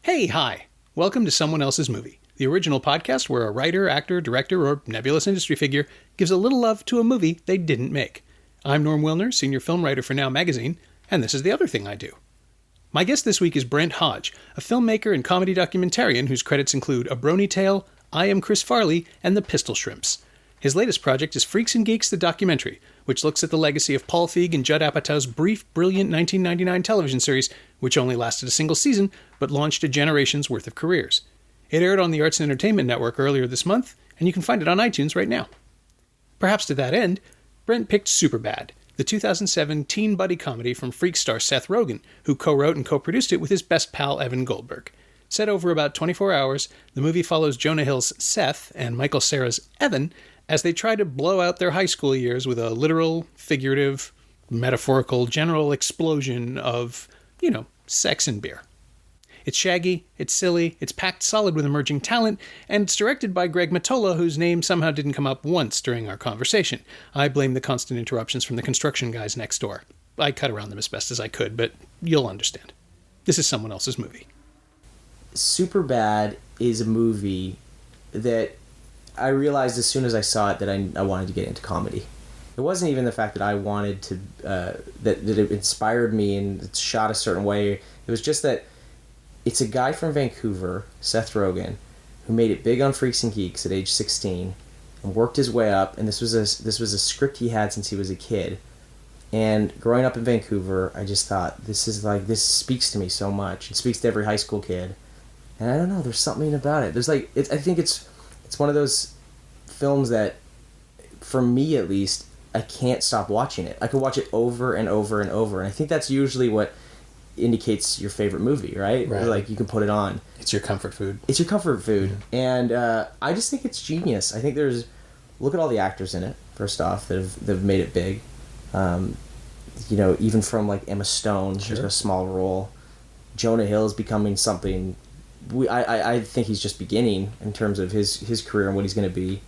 Hey, hi. Welcome to Someone Else's Movie, the original podcast where a writer, actor, director, or nebulous industry figure gives a little love to a movie they didn't make. I'm Norm Wilner, senior film writer for Now Magazine, and this is the other thing I do. My guest this week is Brent Hodge, a filmmaker and comedy documentarian whose credits include A Brony Tale, I Am Chris Farley, and The Pistol Shrimps. His latest project is Freaks and Geeks, the documentary, which looks at the legacy of Paul Feig and Judd Apatow's brief, brilliant 1999 television series, which only lasted a single season, but launched a generation's worth of careers. It aired on the Arts and Entertainment Network earlier this month, and you can find it on iTunes right now. Perhaps to that end, Brent picked Superbad, the 2007 teen buddy comedy from Freak star Seth Rogen, who co-wrote and co-produced it with his best pal Evan Goldberg. Set over about 24 hours, the movie follows Jonah Hill's Seth and Michael Cera's Evan as they try to blow out their high school years with a literal, figurative, metaphorical, general explosion of, sex and beer. It's shaggy, it's silly, it's packed solid with emerging talent, and it's directed by Greg Mottola, whose name somehow didn't come up once during our conversation. I blame the constant interruptions from the construction guys next door. I cut around them as best as I could, but you'll understand. This is Someone Else's Movie. Superbad is a movie that I realized as soon as I saw it that I wanted to get into comedy. It wasn't even the fact that I wanted to, that it inspired me and it's shot a certain way. It was just that it's a guy from Vancouver, Seth Rogen, who made it big on Freaks and Geeks at age 16 and worked his way up. And this was a script he had since he was a kid. And growing up in Vancouver, I just thought, this speaks to me so much. It speaks to every high school kid. And I don't know, there's something about it. I think it's one of those films that, for me at least, I can't stop watching it. I could watch it over and over and over. And I think that's usually what indicates your favorite movie, right? Like, you can put it on. It's your comfort food. It's your comfort food. Mm-hmm. And I just think it's genius. I think look at all the actors in it, first off, that have made it big. Even from like Emma Stone, who's got a small role. Jonah Hill is becoming something. I think he's just beginning in terms of his career and what he's going to be.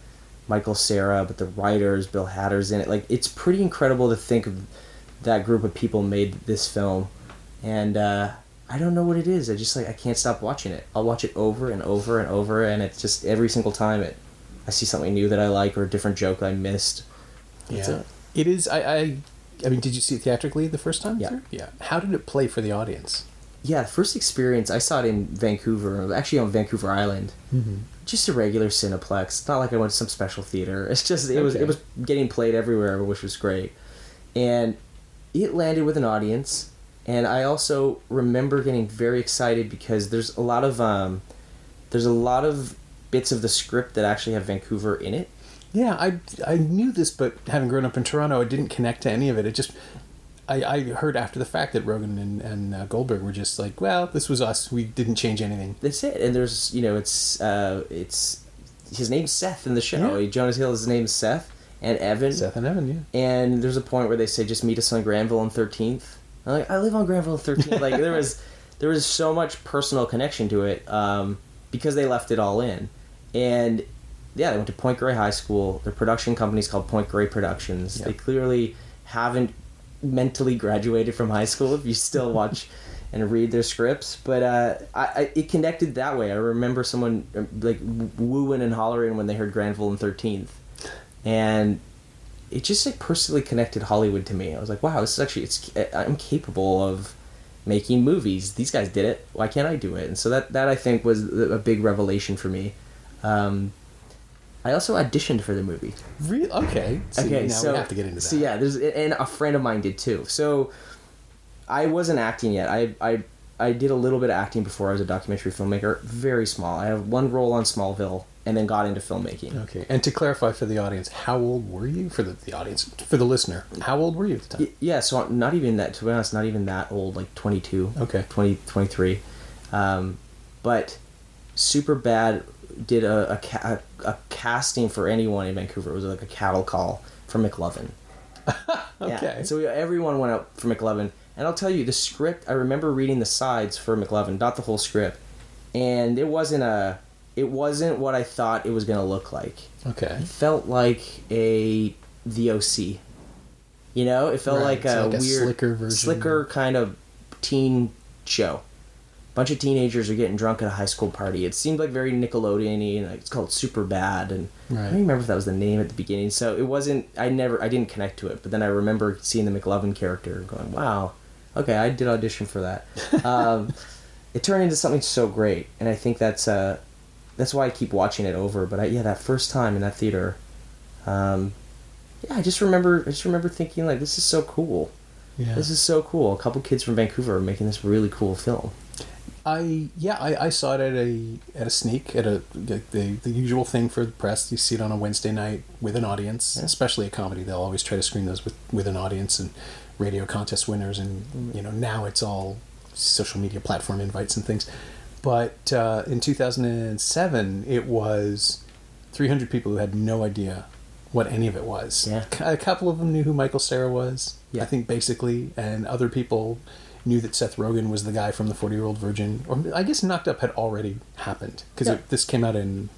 Michael Cera, but the writers, Bill Hader's in it. Like, it's pretty incredible to think of that group of people made this film. And I don't know what it is. I can't stop watching it. I'll watch it over and over and over, and it's just every single time I see something new that I like or a different joke I missed. Yeah. It is. I mean, did you see it theatrically the first time? Yeah. Yeah. How did it play for the audience? Yeah, the first experience, I saw it in Vancouver, actually on Vancouver Island. Mm-hmm. Just a regular Cineplex. It's not like I went to some special theater. It's just, it was getting played everywhere, which was great. And it landed with an audience. And I also remember getting very excited because there's a lot of bits of the script that actually have Vancouver in it. Yeah, I knew this, but having grown up in Toronto, I didn't connect to any of it. It just... I heard after the fact that Rogen and Goldberg were just like, well, this was us. We didn't change anything. That's it. And there's, it's his name's Seth in the show. Yeah. Jonah Hill's name is Seth and Evan. Seth and Evan, yeah. And there's a point where they say, just meet us on Granville and 13th. I'm like, I live on Granville and 13th. Like, there was so much personal connection to it because they left it all in. And yeah, they went to Point Grey High School. Their production company's called Point Grey Productions. Yep. They clearly haven't mentally graduated from high school if you still watch and read their scripts, but it connected that way. I remember someone like wooing and hollering when they heard Granville and 13th, and it just like personally connected Hollywood to me. I was like, wow, this is actually, I'm capable of making movies. These guys did it, why can't I do it? And so that I think was a big revelation for me. I also auditioned for the movie. Really? Okay. So now we have to get into that. So yeah, and a friend of mine did too. So I wasn't acting yet. I did a little bit of acting before I was a documentary filmmaker. Very small. I have one role on Smallville and then got into filmmaking. Okay. And to clarify for the audience, how old were you? For the audience, for the listener, how old were you at the time? Yeah, so not even that, to be honest, not even that old, like 22. Okay. 23. But Superbad did a casting for anyone in Vancouver. It was like a cattle call for McLovin. Okay. Yeah. So everyone went out for McLovin. And I'll tell you, the script, I remember reading the sides for McLovin, not the whole script. and it wasn't what I thought it was going to look like. Okay. It felt like the OC. You know, it felt like a like weird, slicker version. slicker kind of teen show. Bunch of teenagers are getting drunk at a high school party. It seemed like very Nickelodeon-y, and it's called Superbad, and I don't remember if that was the name at the beginning. So it wasn't. I didn't connect to it. But then I remember seeing the McLovin character, and going, "Wow, okay, I did audition for that." It turned into something so great, and I think that's why I keep watching it over. But that first time in that theater, I just remember thinking, like, this is so cool. Yeah. This is so cool. A couple kids from Vancouver are making this really cool film. I saw it at a sneak at the usual thing for the press. You see it on a Wednesday night with an audience, especially a comedy. They'll always try to screen those with an audience, and radio contest winners, and now it's all social media platform invites and things. But in 2007, it was 300 people who had no idea what any of it was. Yeah. A couple of them knew who Michael Cera was, yeah. I think, basically, and other people knew that Seth Rogen was the guy from the 40-Year-Old Virgin. Or I guess Knocked Up had already happened, because this came out in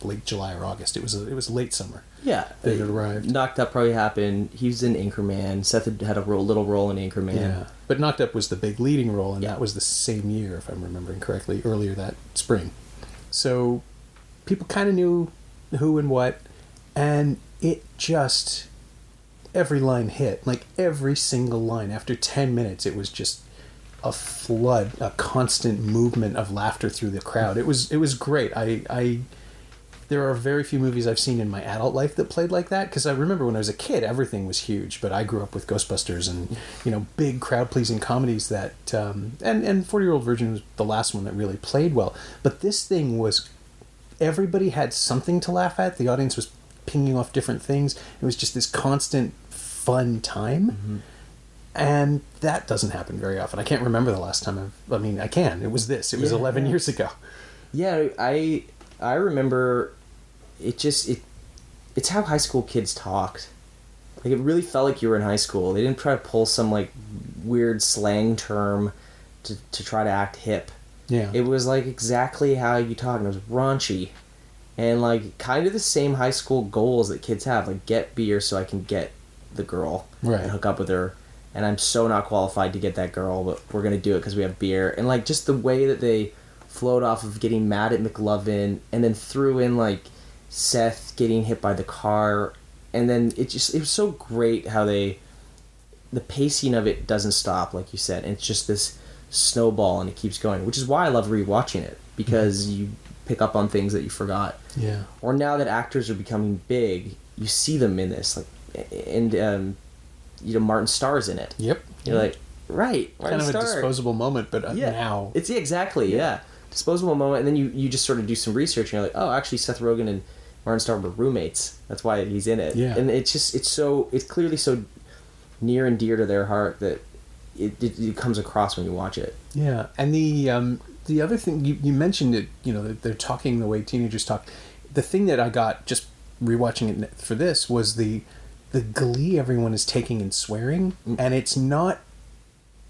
late July or August. It was late summer. Yeah. That it arrived. Knocked Up probably happened. He was in Anchorman. Seth had a little role in Anchorman. Yeah. But Knocked Up was the big leading role, and that was the same year, if I'm remembering correctly, earlier that spring. So people kind of knew who and what, and it just, every line hit. Like, every single line. After 10 minutes, it was just a flood, a constant movement of laughter through the crowd. It was great. There are very few movies I've seen in my adult life that played like that, because I remember when I was a kid, everything was huge, but I grew up with Ghostbusters and, big crowd-pleasing comedies that, and 40-Year-Old Virgin was the last one that really played well. But this thing was, everybody had something to laugh at. The audience was pinging off different things. It was just this constant fun time. Mm-hmm. And that doesn't happen very often. I can't remember the last time I can. It was 11 years ago. Yeah, I remember it's how high school kids talked. Like, it really felt like you were in high school. They didn't try to pull some, like, weird slang term to try to act hip. Yeah. It was, like, exactly how you talk, and it was raunchy. And, like, kind of the same high school goals that kids have. Like, get beer so I can get the girl. Right. And hook up with her. And I'm so not qualified to get that girl, but we're going to do it because we have beer. And, like, just the way that they flowed off of getting mad at McLovin, and then threw in, like, Seth getting hit by the car. And then it was so great how the pacing of it doesn't stop, like you said. And it's just this snowball, and it keeps going, which is why I love rewatching it, because you pick up on things that you forgot. Yeah. Or now that actors are becoming big, you see them in this, like, and Martin Starr's in it. Yep. You're like, right, Martin kind of Starr. A disposable moment, but now it's exactly disposable moment. And then you just sort of do some research, and you're like, oh, actually Seth Rogen and Martin Starr were roommates. That's why he's in it. Yeah. And it's clearly so near and dear to their heart that it comes across when you watch it. Yeah. And the other thing you mentioned it, they're talking the way teenagers talk. The thing that I got just rewatching it for this was the glee everyone is taking in swearing, and it's not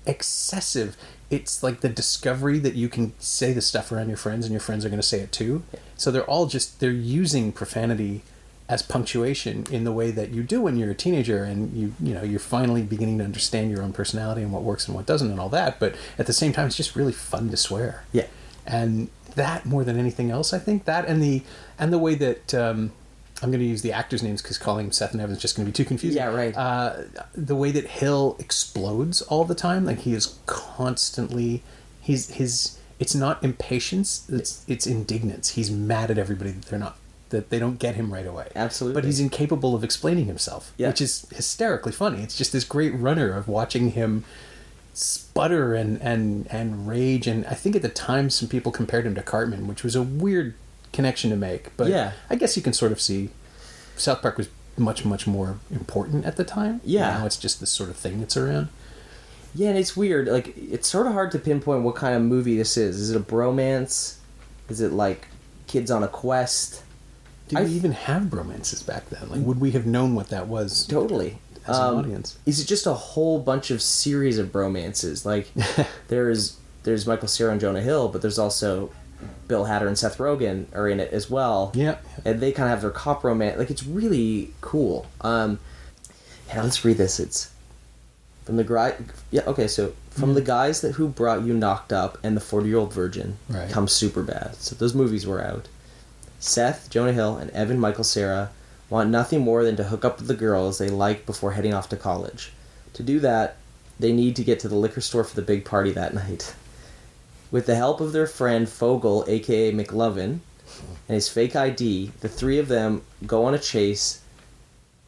excessive. It's like the discovery that you can say the stuff around your friends, and your friends are going to say it too. So they're using profanity as punctuation in the way that you do when you're a teenager, and you're finally beginning to understand your own personality and what works and what doesn't and all that. But at the same time, it's just really fun to swear. Yeah, and that more than anything else, I think that and the way that. I'm going to use the actors' names because calling them Seth and Evan is just going to be too confusing. Yeah, right. The way that Hill explodes all the time, like he is constantly, it's not impatience, it's indignance. He's mad at everybody that they don't get him right away. Absolutely. But he's incapable of explaining himself, which is hysterically funny. It's just this great runner of watching him sputter and rage. And I think at the time some people compared him to Cartman, which was a weird connection to make, but I guess you can sort of see South Park was much, much more important at the time. Yeah. Now it's just this sort of thing that's around. Yeah, and it's weird. Like, it's sort of hard to pinpoint what kind of movie this is. Is it a bromance? Is it like kids on a quest? Did we even have bromances back then? Like, would we have known what that was? Totally. As an audience. Is it just a whole bunch of series of bromances? Like, there's Michael Cera and Jonah Hill, but there's also Bill Hader and Seth Rogen are in it as well. Yeah. And they kind of have their cop romance. Like, it's really cool. Let's read this. It's from the from the guys who brought you Knocked Up and The 40-Year-Old Virgin comes Superbad. So those movies were out. Seth, Jonah Hill, and Evan Michael Cera want nothing more than to hook up with the girls they like before heading off to college. To do that, they need to get to the liquor store for the big party that night. With the help of their friend Fogel, aka McLovin, and his fake ID, the three of them go on a chase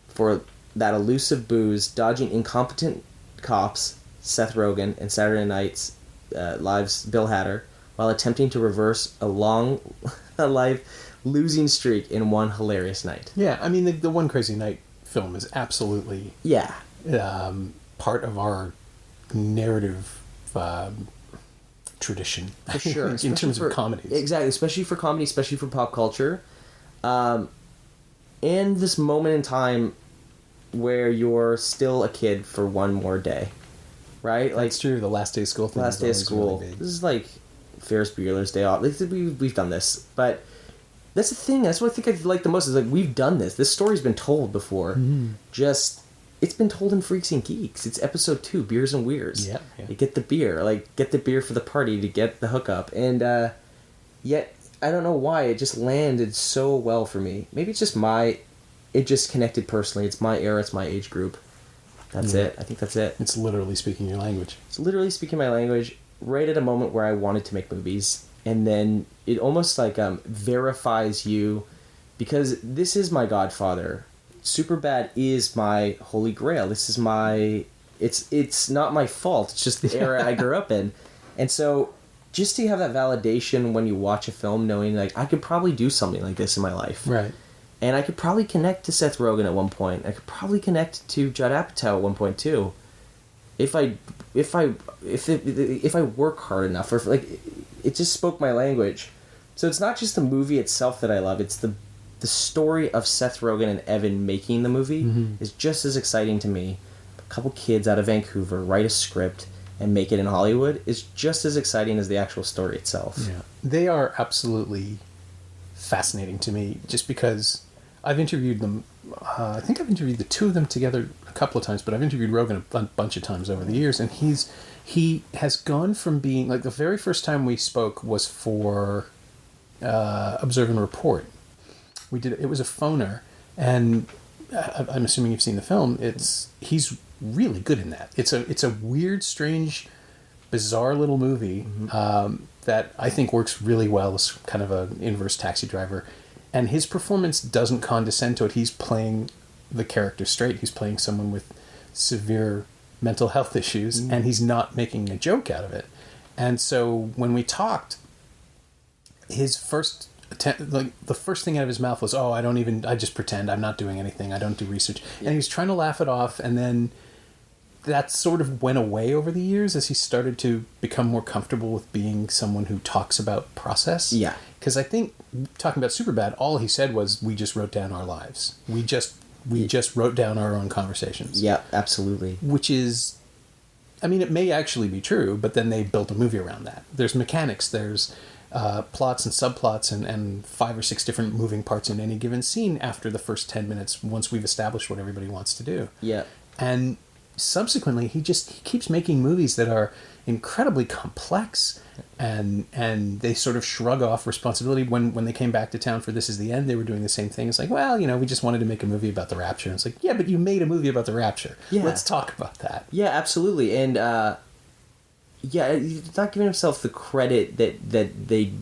for that elusive booze, dodging incompetent cops, Seth Rogen, and Saturday Night's Live's Bill Hader, while attempting to reverse a life losing streak in one hilarious night. Yeah, I mean, the One Crazy Night film is absolutely part of our narrative tradition. For sure. In terms of comedies. Exactly, especially for comedy, especially for pop culture. And this moment in time where you're still a kid for one more day. Right? That's true. The last day of school thing. Last day of school. Really this is like Ferris Bueller's Day Off. Like, we've done this. But that's the thing. That's what I think I like the most is like we've done this. This story's been told before. Mm-hmm. It's been told in Freaks and Geeks. It's episode 2, Beers and Weirs. Yeah. You get the beer. Like, get the beer for the party to get the hookup. And yet, I don't know why, it just landed so well for me. Maybe it's just it just connected personally. It's my era. It's my age group. That's it. I think that's it. It's literally speaking your language. It's literally speaking my language right at a moment where I wanted to make movies. And then it almost like verifies you because this is my godfather. Superbad is my holy grail. This is my... It's not my fault. It's just the era I grew up in. And so just to have that validation when you watch a film knowing like I could probably do something like this in my life. Right. And I could probably connect to Seth Rogen at one point. I could probably connect to Judd Apatow at one point too, if I work hard enough. Or it just spoke my language. So it's not just the movie itself that I love. It's the story of Seth Rogen and Evan making the movie is just as exciting to me. A couple kids out of Vancouver write a script and make it in Hollywood is just as exciting as the actual story itself. Yeah, they are absolutely fascinating to me just because I've interviewed them. I think I've interviewed the two of them together a couple of times, but I've interviewed Rogen a bunch of times over the years, and he has gone from being like the very first time we spoke was for Observe and Report. It was a phoner, and I'm assuming you've seen the film. He's really good in that. It's a weird, strange, bizarre little movie that I think works really well as kind of an inverse Taxi Driver. And his performance doesn't condescend to it. He's playing the character straight. He's playing someone with severe mental health issues, and he's not making a joke out of it. And so when we talked, his first attempt, like the first thing out of his mouth was, I just pretend, I'm not doing anything, I don't do research. And he was trying to laugh it off, and then that sort of went away over the years as he started to become more comfortable with being someone who talks about process. Yeah. Because I think, talking about Superbad, all he said was, we just wrote down our lives. We just wrote down our own conversations. Yeah, absolutely. Which is, I mean, it may actually be true, but then they built a movie around that. There's mechanics, there's plots and subplots and 5 or 6 different moving parts in any given scene after the first 10 minutes, once we've established what everybody wants to do. Yeah. And subsequently, he keeps making movies that are incredibly complex, and they sort of shrug off responsibility. When they came back to town for This Is the End, they were doing the same thing. It's like, well, we just wanted to make a movie about the Rapture. And it's like, yeah, but you made a movie about the Rapture. Yeah. Let's talk about that. Yeah, absolutely. And he's not giving himself the credit that they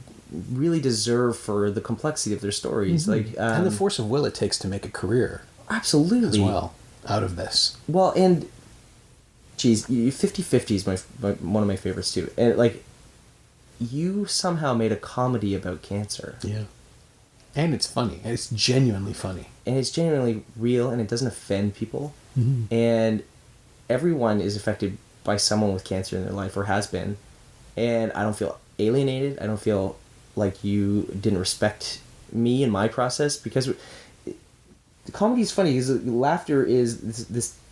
really deserve for the complexity of their stories. Mm-hmm. And the force of will it takes to make a career. Absolutely. As well, out of this. Well, and geez, 50-50 is one of my favorites too. And you somehow made a comedy about cancer. Yeah. And it's funny. It's genuinely funny. And it's genuinely real, and it doesn't offend people. Mm-hmm. And everyone is affected by someone with cancer in their life, or has been. And I don't feel alienated. I don't feel like you didn't respect me and my process, because the comedy is funny, because laughter is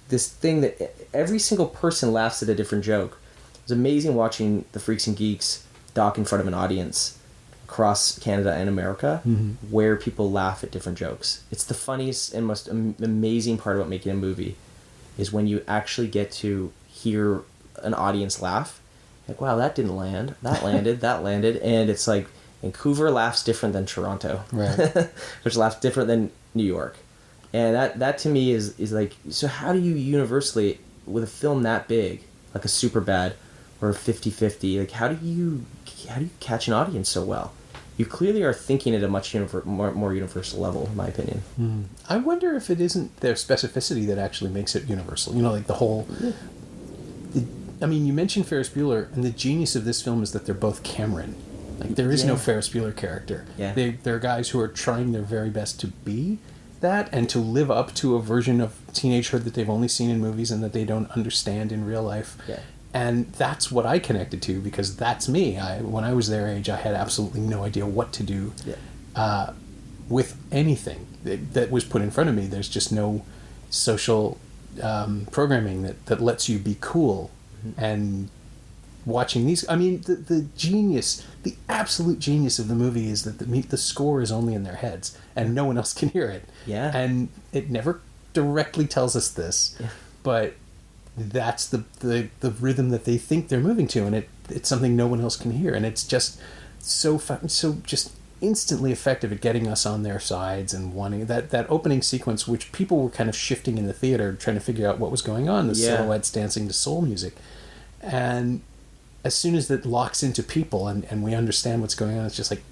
this thing that every single person laughs at a different joke. It's amazing watching the Freaks and Geeks doc in front of an audience. across Canada and America, where people laugh at different jokes. It's the funniest and most amazing part about making a movie, is when you actually get to hear an audience laugh. Like, wow, that didn't land. That landed. That landed. And it's like Vancouver laughs different than Toronto, right? Which laughs different than New York. And that to me is like, so how do you universally, with a film that big, like a Superbad or a 50-50, like how do you catch an audience so well? You clearly are thinking at a much more universal level, in my opinion. I wonder if it isn't their specificity that actually makes it universal. You know, like the whole... I mean, you mentioned Ferris Bueller, and the genius of this film is that they're both Cameron. Like, there is no Ferris Bueller character. Yeah. They're guys who are trying their very best to be that and to live up to a version of teenagehood that they've only seen in movies and that they don't understand in real life. Yeah. And that's what I connected to, because that's me. When I was their age, I had absolutely no idea what to do with anything that was put in front of me. There's just no social programming that lets you be cool. And watching these, I mean, the genius, the absolute genius of the movie is that the score is only in their heads and no one else can hear it. Yeah. And it never directly tells us this, but that's the rhythm that they think they're moving to, and it's something no one else can hear, and it's just so just instantly effective at getting us on their sides and wanting that opening sequence, which people were kind of shifting in the theater trying to figure out what was going on, the silhouettes dancing to soul music, and as soon as that locks into people and we understand what's going on, it's just like,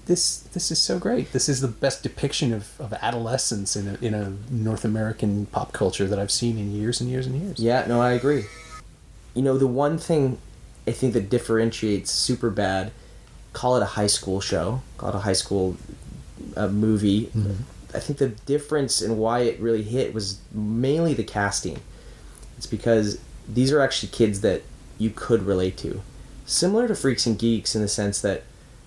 this is so great. This is the best depiction of adolescence in a North American pop culture that I've seen in years and years and years. Yeah, no, I agree. You know, the one thing I think that differentiates Superbad, call it a high school show, call it a high school movie. I think the difference in why it really hit was mainly the casting. It's because these are actually kids that you could relate to. Similar to Freaks and Geeks in the sense that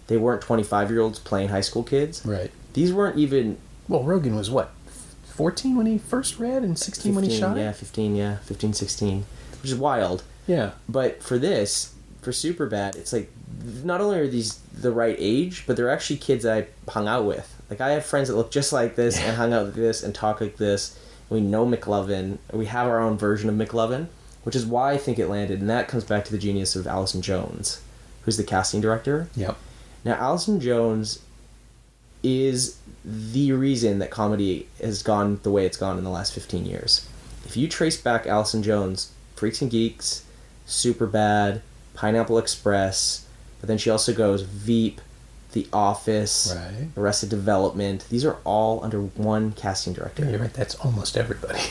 they weren't 25-year-olds playing high school kids. Right. These weren't even... Well, Rogen was what, 14 when he first read and 16 when he shot it? 15, 16. Which is wild. Yeah. But for Superbad, it's like, not only are these the right age, but they're actually kids that I hung out with. Like, I have friends that look just like this and hung out like this and talk like this. We know McLovin. We have our own version of McLovin, which is why I think it landed. And that comes back to the genius of Allison Jones, who's the casting director. Yep. Now, Allison Jones is the reason that comedy has gone the way it's gone in the last 15 years. If you trace back Allison Jones, Freaks and Geeks, Superbad, Pineapple Express, but then she also goes Veep, The Office, right. Arrested Development. These are all under one casting director. Yeah, you're right. That's almost everybody.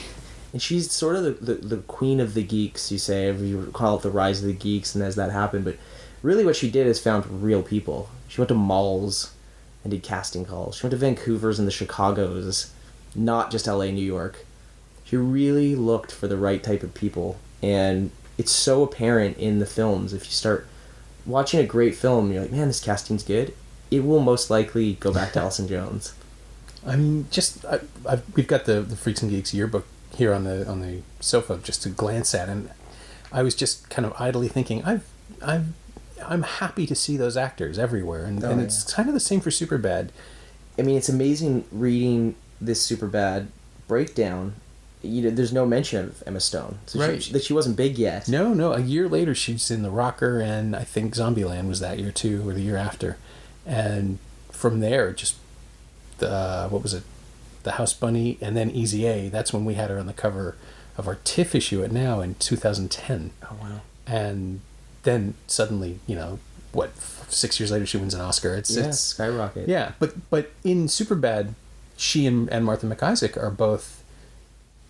And she's sort of the queen of the geeks, you say. You call it the rise of the geeks, and as that happened. But really what she did is found real people. She went to malls and did casting calls. She went to Vancouver's and the Chicago's, not just LA, New York. She really looked for the right type of people. And it's so apparent in the films. If you start watching a great film and you're like, man, this casting's good, it will most likely go back to Allison Jones. I mean, we've got the Freaks and Geeks yearbook here on the sofa just to glance at, and I was just kind of idly thinking, I'm happy to see those actors everywhere, and it's kind of the same for Superbad. I mean, it's amazing reading this Superbad breakdown. You know, there's no mention of Emma Stone, so right? She wasn't big yet. No. A year later, she's in The Rocker, and I think Zombieland was that year too, or the year after. And from there, just what was it? The House Bunny, and then Easy A. That's when we had her on the cover of our TIFF issue at Now in 2010. Oh wow! And then suddenly, 6 years later, she wins an Oscar. It's skyrocket. Yeah, but in Superbad, she and Martha McIsaac are both.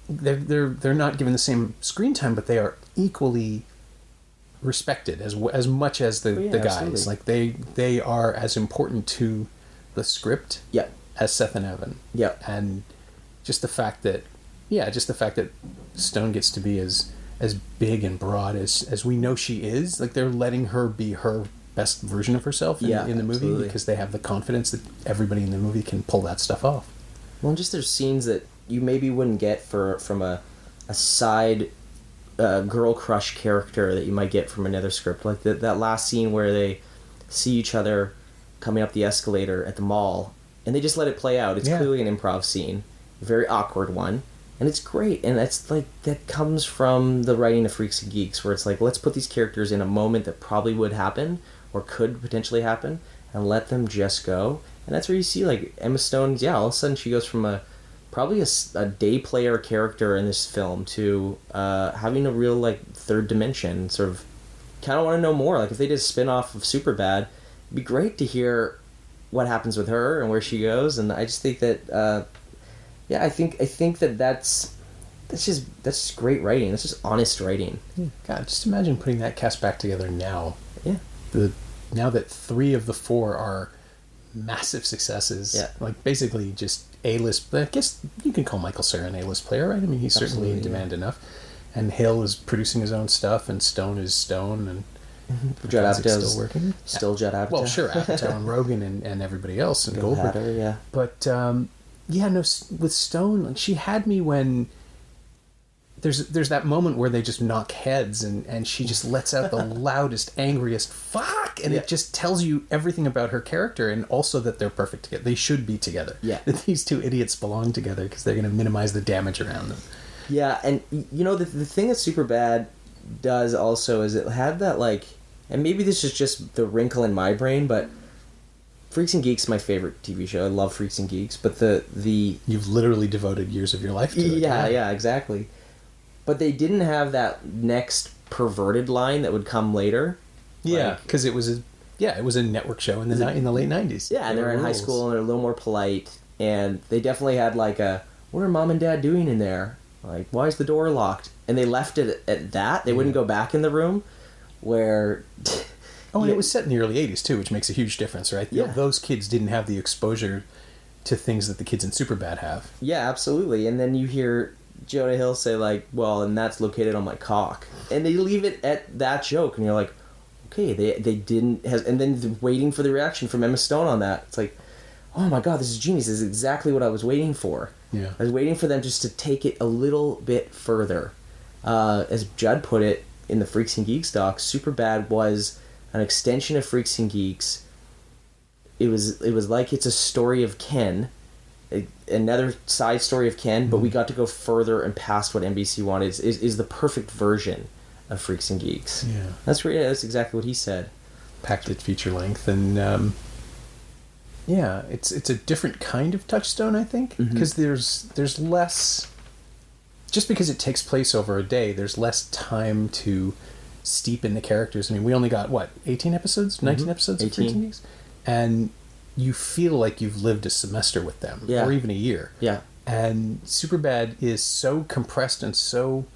They're not given the same screen time, but they are equally respected as much as the guys. Absolutely. Like they are as important to the script. Yep. As Seth and Evan. Yeah. And just the fact that Stone gets to be as big and broad as we know she is, like they're letting her be her best version of herself in the movie, absolutely. Because they have the confidence that everybody in the movie can pull that stuff off. Well, just there's scenes that you maybe wouldn't get from a side girl crush character that you might get from another script, like that last scene where they see each other coming up the escalator at the mall, and they just let it play out. It's clearly an improv scene, a very awkward one, and it's great. And that's like, that comes from the writing of Freaks and Geeks, where it's like, let's put these characters in a moment that probably would happen or could potentially happen, and let them just go. And that's where you see, like, Emma Stone, all of a sudden she goes from probably a day player character in this film to having a real, like, third dimension. Sort of kind of want to know more. Like, if they did a spin-off of Superbad, it'd be great to hear what happens with her and where she goes. And I just think that I think that's just great writing. That's just honest writing. God, just imagine putting that cast back together now. Yeah. Now that 3 of the 4 are massive successes. Yeah. Like, basically just A-list. I guess you can call Michael Cera an A-list player, right? I mean, he's certainly in demand enough. And Hill is producing his own stuff, and Stone is Stone, and Judd Apatow still working. Still Judd Apatow. Well, sure, Apatow and Rogen and everybody else, and Goldberg. Hatter, But with Stone, like, she had me when there's that moment where they just knock heads, and she just lets out the loudest, angriest fuck, and it just tells you everything about her character, and also that they're perfect together. They should be together. Yeah. That these 2 idiots belong together because they're going to minimize the damage around them. Yeah, and you know, the thing that Superbad does also is it had that, like, and maybe this is just the wrinkle in my brain, but Freaks and Geeks is my favorite TV show. I love Freaks and Geeks, but the You've literally devoted years of your life to it. Yeah, exactly. But they didn't have that next perverted line that would come later. Yeah, because it was a network show in the late 90s. Yeah, and they're in high school and they're a little more polite, and they definitely had like what are mom and dad doing in there? Like, why is the door locked? And they left it at that. They wouldn't go back in the room where... and it was set in the early 80s, too, which makes a huge difference, right? Yeah. Those kids didn't have the exposure to things that the kids in Superbad have. Yeah, absolutely. And then you hear Jonah Hill say, like, well, and that's located on my cock. And they leave it at that joke, and you're like, okay, they didn't... and then waiting for the reaction from Emma Stone on that. It's like, oh my god, this is genius. This is exactly what I was waiting for. Yeah. I was waiting for them just to take it a little bit further. As Judd put it in the Freaks and Geeks doc, Superbad was an extension of Freaks and Geeks. It was like it's a story of Ken, another side story of Ken, but we got to go further and past what NBC wanted. Is the perfect version of Freaks and Geeks. Yeah. That's exactly what he said. Packed at feature length, and it's a different kind of touchstone, I think, because there's less, just because it takes place over a day, there's less time to steep in the characters. I mean, we only got 18 episodes, 19 episodes of Freaks and Geeks, and you feel like you've lived a semester with them, or even a year. Yeah. And Superbad is so compressed and so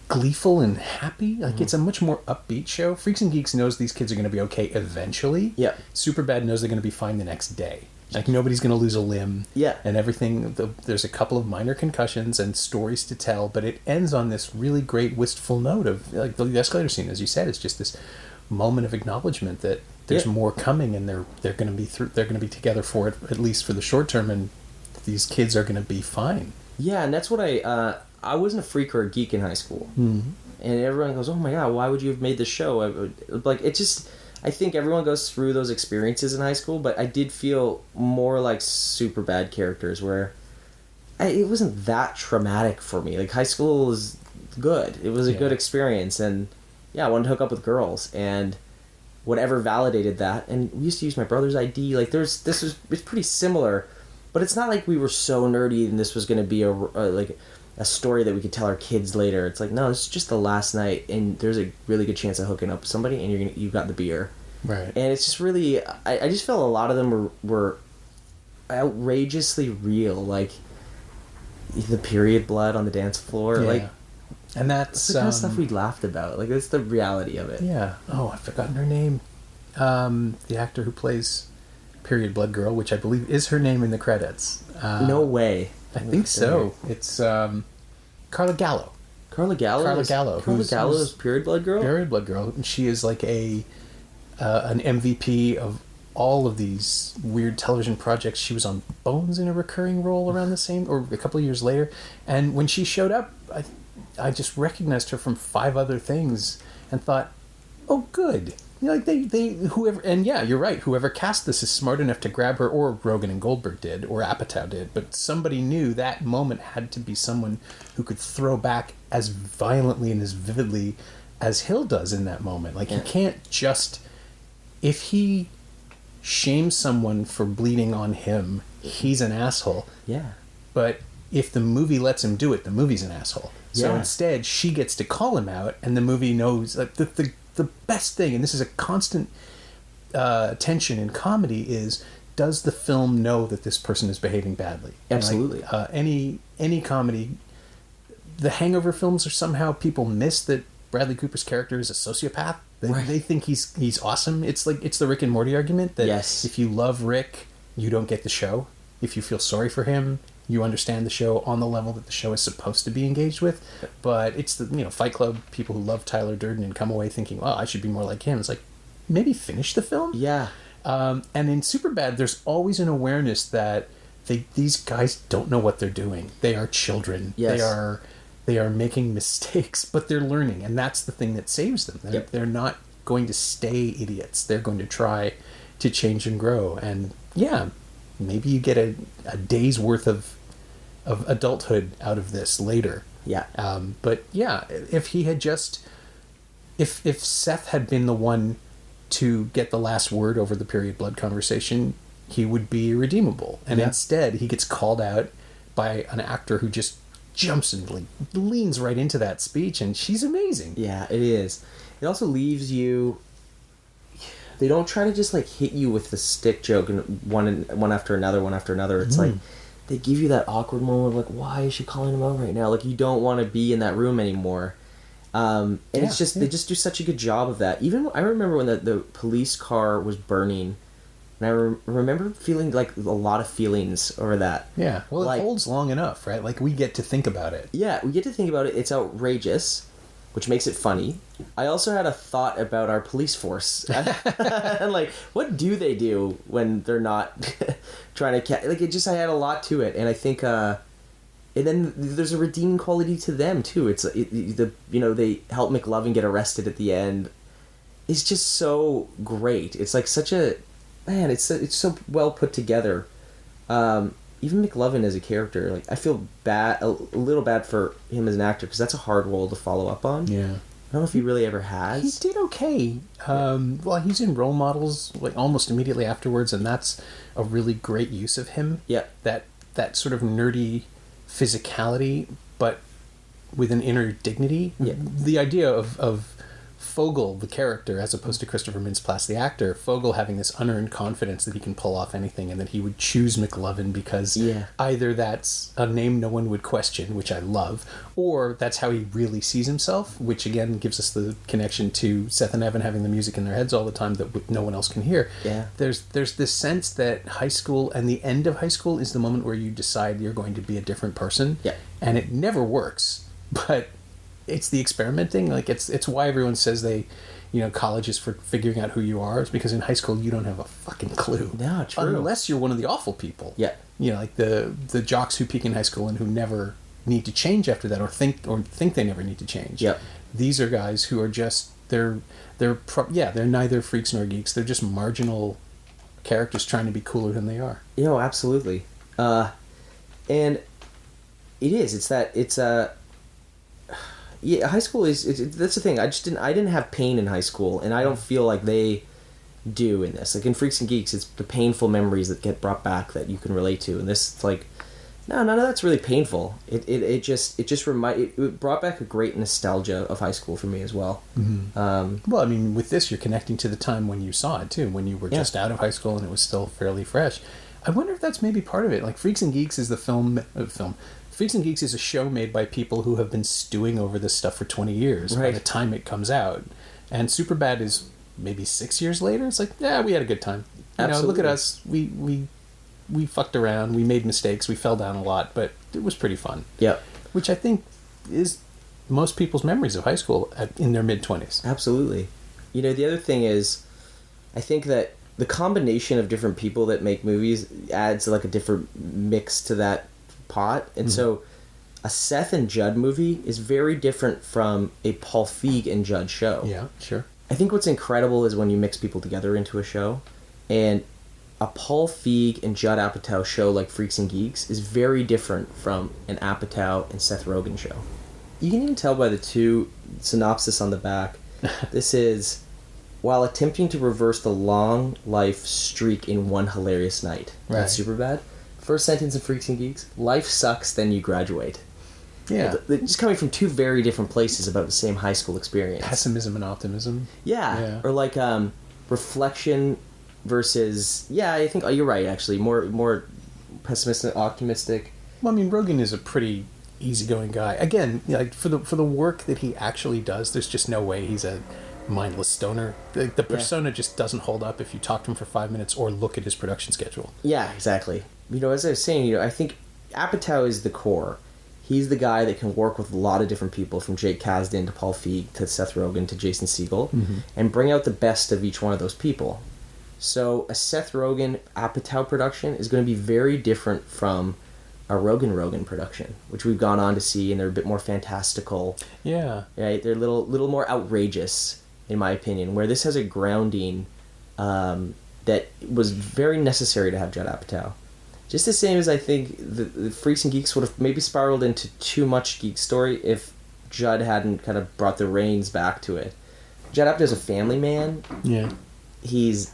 gleeful and happy. Like, it's a much more upbeat show. Freaks and Geeks knows these kids are going to be okay eventually. Yeah. Superbad knows they're going to be fine the next day. Like, nobody's going to lose a limb. Yeah. And everything. There's a couple of minor concussions and stories to tell, but it ends on this really great wistful note of, like, the escalator scene, as you said, it's just this moment of acknowledgement that there's more coming, and they're going to be together for it, at least for the short term, and these kids are going to be fine. Yeah, and that's what I wasn't a freak or a geek in high school. Mm-hmm. And everyone goes, oh my god, why would you have made this show? I think everyone goes through those experiences in high school, but I did feel more like Superbad characters where it wasn't that traumatic for me. Like, high school was good. It was a good experience, and I wanted to hook up with girls, and whatever validated that. And we used to use my brother's ID. Like, it's pretty similar, but it's not like we were so nerdy and this was going to be a story that we could tell our kids later. It's like, no, this is just the last night, and there's a really good chance of hooking up with somebody, and you've got the beer. Right. And it's just really, I just felt a lot of them were outrageously real, like the period blood on the dance floor, like, and that's the kind of stuff we laughed about. Like, that's the reality of it. Yeah. Oh, I've forgotten her name. The actor who plays Period Blood Girl, which I believe is her name in the credits. No way. I think so. It's Carla Gallo. Carla Gallo. Carla Gallo is Period Blood Girl. Period Blood Girl, and she is like an MVP of all of these weird television projects. She was on Bones in a recurring role around the same, or a couple of years later. And when she showed up, I just recognized her from 5 other things and thought, oh, good. You know, like they whoever, and yeah, you're right. Whoever cast this is smart enough to grab her, or Rogen and Goldberg did, or Apatow did. But somebody knew that moment had to be someone who could throw back as violently and as vividly as Hill does in that moment. Like, he can't just, if he shames someone for bleeding on him, he's an asshole. Yeah. But if the movie lets him do it, the movie's an asshole. So Yeah. instead, she gets to call him out, and the movie knows, like, the best thing, and this is a constant tension in comedy, is, does the film know that this person is behaving badly? Absolutely. Like, any comedy, the Hangover films are somehow, people miss that Bradley Cooper's character is a sociopath. They think he's awesome. It's like, it's the Rick and Morty argument that if you love Rick, you don't get the show. If you feel sorry for him, you understand the show on the level that the show is supposed to be engaged with. But it's the, Fight Club people who love Tyler Durden and come away thinking, well, I should be more like him. It's like, maybe finish the film. Yeah. And in Superbad, there's always an awareness that these guys don't know what they're doing. They are children. Yes. They are making mistakes, but they're learning, and that's the thing that saves them. They're not going to stay idiots. They're going to try to change and grow. And yeah, maybe you get a day's worth of adulthood out of this later. Yeah. But yeah, if he had just, if Seth had been the one to get the last word over the period blood conversation, he would be redeemable. And instead, he gets called out by an actor who just jumps and like leans right into that speech, and she's amazing. Yeah, it is. It also leaves you. They don't try to just like hit you with the stick joke and one after another. It's like they give you that awkward moment of like, why is she calling him out right now? Like, you don't want to be in that room anymore. And it's just they just do such a good job of that. Even I remember when the police car was burning, and I remember feeling like a lot of feelings over that. Yeah, well, like, it holds long enough, right? Like, we get to think about it. Yeah, we get to think about it. It's outrageous, which makes it funny. I also had a thought about our police force. And like, what do they do when they're not trying to catch? Like, I had a lot to it, and I think, and then there's a redeeming quality to them too. It's they help McLovin get arrested at the end. It's just so great. It's like such a man. It's so well put together. Even McLovin as a character, like, I feel a little bad for him as an actor, because that's a hard role to follow up on. Yeah. I don't know if he really ever has. He did okay. Well, he's in Role Models like almost immediately afterwards, and that's a really great use of him. Yeah. That sort of nerdy physicality, but with an inner dignity. Yeah. The idea of Fogel, the character, as opposed to Christopher Mintz-Plasse, the actor, Fogel having this unearned confidence that he can pull off anything, and that he would choose McLovin because either that's a name no one would question, which I love, or that's how he really sees himself, which again gives us the connection to Seth and Evan having the music in their heads all the time that no one else can hear. Yeah. There's this sense that high school and the end of high school is the moment where you decide you're going to be a different person. Yeah. And it never works, but it's the experimenting. Like, it's why everyone says they, college is for figuring out who you are. It's because in high school you don't have a fucking clue. No, true. Unless you're one of the awful people. Yeah. Like the jocks who peak in high school and who never need to change after that, or think they never need to change. Yep. These are guys who are just they're neither freaks nor geeks. They're just marginal characters trying to be cooler than they are. Absolutely. And it is. It's high school is that's the thing. I didn't have pain in high school, and I don't feel like they do in this. Like in Freaks and Geeks, it's the painful memories that get brought back that you can relate to. And this, it's like, no, none of that's really painful. It brought back a great nostalgia of high school for me as well. Mm-hmm. Well, I mean, with this, you're connecting to the time when you saw it too, when you were just out of high school and it was still fairly fresh. I wonder if that's maybe part of it. Like, Freaks and Geeks is the film. Freaks and Geeks is a show made by people who have been stewing over this stuff for 20 years by the time it comes out. And Superbad is maybe 6 years later. It's like, yeah, we had a good time. Look at us. We fucked around. We made mistakes. We fell down a lot, but it was pretty fun. Yep. Which I think is most people's memories of high school in their mid-20s. Absolutely. The other thing is, I think that the combination of different people that make movies adds like a different mix to that pot. And so a Seth and Judd movie is very different from a Paul Feig and Judd show. Yeah, sure. I think what's incredible is when you mix people together into a show, and a Paul Feig and Judd Apatow show like Freaks and Geeks is very different from an Apatow and Seth Rogen show. You can even tell by the two synopsis on the back. This is, while attempting to reverse the long life streak in one hilarious night. Right. That's Superbad. First sentence in Freaks and Geeks, life sucks, then you graduate. Yeah. Just coming from two very different places about the same high school experience. Pessimism and optimism. Yeah. Or like reflection versus... Yeah, I think you're right, actually. More pessimistic, optimistic. Well, I mean, Rogen is a pretty easygoing guy. Again, like for the work that he actually does, there's just no way he's a mindless stoner. The persona just doesn't hold up if you talk to him for 5 minutes or look at his production schedule. Yeah, exactly. As I was saying, I think Apatow is the core. He's the guy that can work with a lot of different people, from Jake Kasdan to Paul Feig to Seth Rogen to Jason Segel, and bring out the best of each one of those people. So a Seth Rogen Apatow production is going to be very different from a Rogen production, which we've gone on to see, and they're a bit more fantastical. Yeah. Right? They're a little more outrageous, in my opinion, where this has a grounding that was very necessary to have Judd Apatow. Just the same as I think the Freaks and Geeks would have maybe spiraled into too much geek story if Judd hadn't kind of brought the reins back to it. Judd Apatow's a family man. Yeah. He's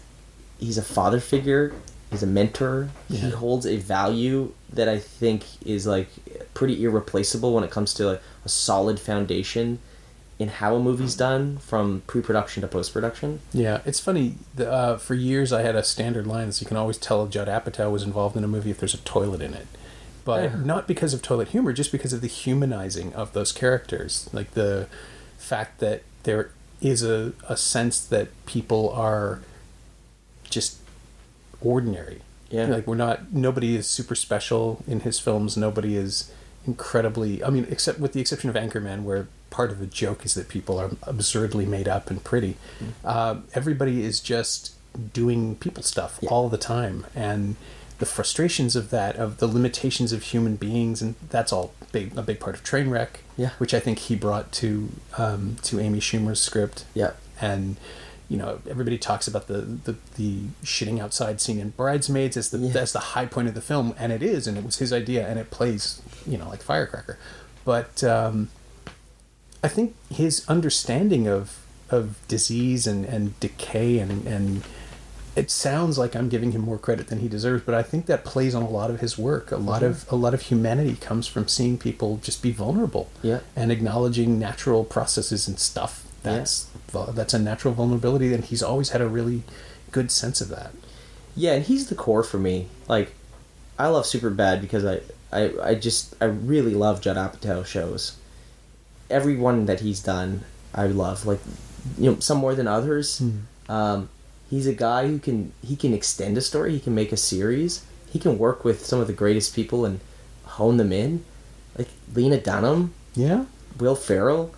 a father figure. He's a mentor. Yeah. He holds a value that I think is like pretty irreplaceable when it comes to a solid foundation in how a movie's done from pre-production to post-production. Yeah, it's funny. For years, I had a standard line that you can always tell Judd Apatow was involved in a movie if there's a toilet in it. But not because of toilet humor, just because of the humanizing of those characters. Like the fact that there is a sense that people are just ordinary. Yeah. Like nobody is super special in his films. Nobody is incredibly, except with the exception of Anchorman, where part of the joke is that people are absurdly made up and pretty. Everybody is just doing people stuff all the time, and the frustrations of that, of the limitations of human beings, and that's all a big part of Trainwreck, which I think he brought to Amy Schumer's script. Yeah. And everybody talks about the shitting outside scene in Bridesmaids as the high point of the film, and it is, and it was his idea, and it plays like firecracker. But I think his understanding of disease and decay and it sounds like I'm giving him more credit than he deserves, but I think that plays on a lot of his work. A lot of humanity comes from seeing people just be vulnerable, and acknowledging natural processes and stuff. That's a natural vulnerability, and he's always had a really good sense of that. Yeah, and he's the core for me. Like, I love Superbad because I really love Judd Apatow shows. Every one that he's done, I love. Like, some more than others. He's a guy who can extend a story. He can make a series. He can work with some of the greatest people and hone them in, like Lena Dunham. Yeah. Will Ferrell.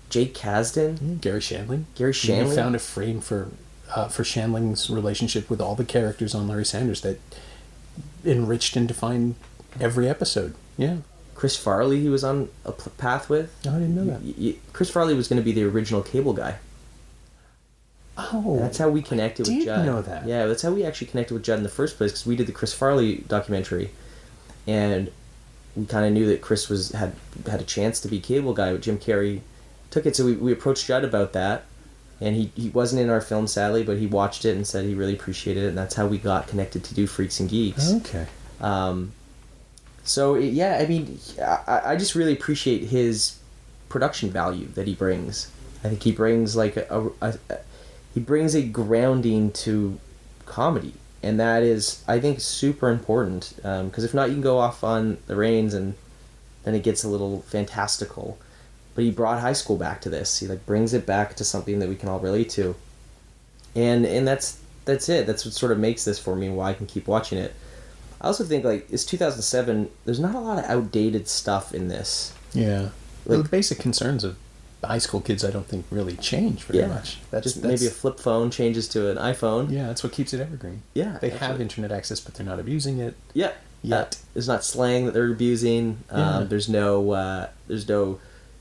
Jake Kasdan. Gary Shandling. You found a frame for Shandling's relationship with all the characters on Larry Sanders that enriched and defined every episode. Yeah. Chris Farley, he was on a path with. Oh, I didn't know that. Chris Farley was going to be the original Cable guy. Oh. That's how we connected with Judd. I didn't know that. Yeah, that's how we actually connected with Judd in the first place, because we did the Chris Farley documentary, and we kind of knew that Chris had a chance to be Cable guy, but Jim Carrey took it, so we approached Judd about that, and he wasn't in our film, sadly, but he watched it and said he really appreciated it, and that's how we got connected to do Freaks and Geeks. Okay. So, I just really appreciate his production value that he brings. I think he brings he brings a grounding to comedy, and that is, I think, super important, because if not, you can go off on the reins and then it gets a little fantastical. But he brought high school back to this. He brings it back to something that we can all relate to, and that's it. That's what sort of makes this for me, and why I can keep watching it. I also think it's 2007. There's not a lot of outdated stuff in this. Yeah, the basic concerns of high school kids, I don't think really change very much. That's maybe a flip phone changes to an iPhone. Yeah, that's what keeps it evergreen. Yeah, they have internet access, but they're not abusing it. Yeah, yet. There's not slang that they're abusing. There's no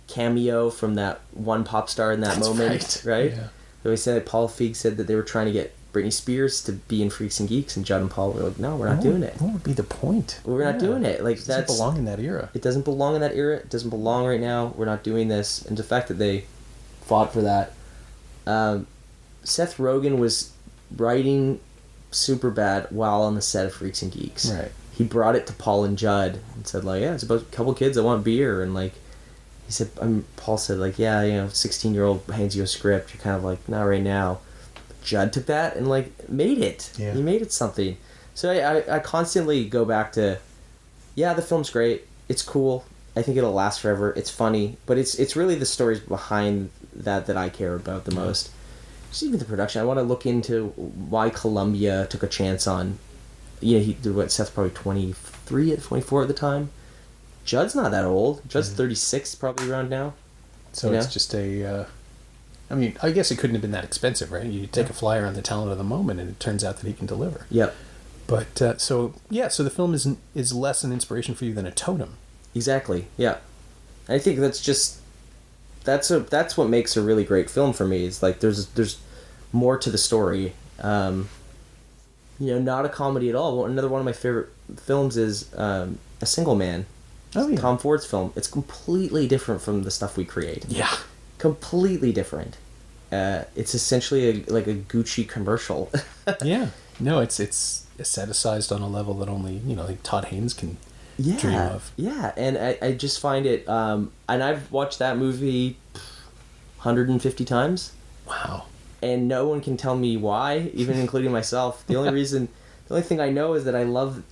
cameo from that one pop star in that moment, right? They always said Paul Feig said that they were trying to get Britney Spears to be in Freaks and Geeks, and Judd and Paul were like, no, we're not doing it. What would be the point? We're not doing it. Like, it doesn't belong in that era. It doesn't belong in that era. It doesn't belong right now. We're not doing this. And the fact that they fought for that. Seth Rogen was writing Superbad while on the set of Freaks and Geeks. Right. He brought it to Paul and Judd and said, like, yeah, it's about a couple kids that want beer. And, like, he said, Paul said, like, yeah, 16-year-old hands you a script. You're kind of like, not right now. Judd took that and, like, made it. Yeah. He made it something. So I constantly go back to, yeah, the film's great. It's cool. I think it'll last forever. It's funny. But it's really the stories behind that I care about the most. Just even the production. I want to look into why Columbia took a chance on, Seth's probably 23, 24 at the time. Judd's not that old. Judd's 36 probably around now. So it's just I guess it couldn't have been that expensive, right? You take a flyer on the talent of the moment, and it turns out that he can deliver. Yep. But so the film is less an inspiration for you than a totem. Exactly. Yeah. I think that's what makes a really great film for me. Is like there's more to the story. Not a comedy at all. Another one of my favorite films is A Single Man. Oh, yeah. Tom Ford's film. It's completely different from the stuff we create. Yeah. Completely different. It's essentially like a Gucci commercial. Yeah. No, it's aestheticized on a level that only, like Todd Haynes can dream of. Yeah, and I just find it... and I've watched that movie 150 times. Wow. And no one can tell me why, even including myself. The only thing I know is that I love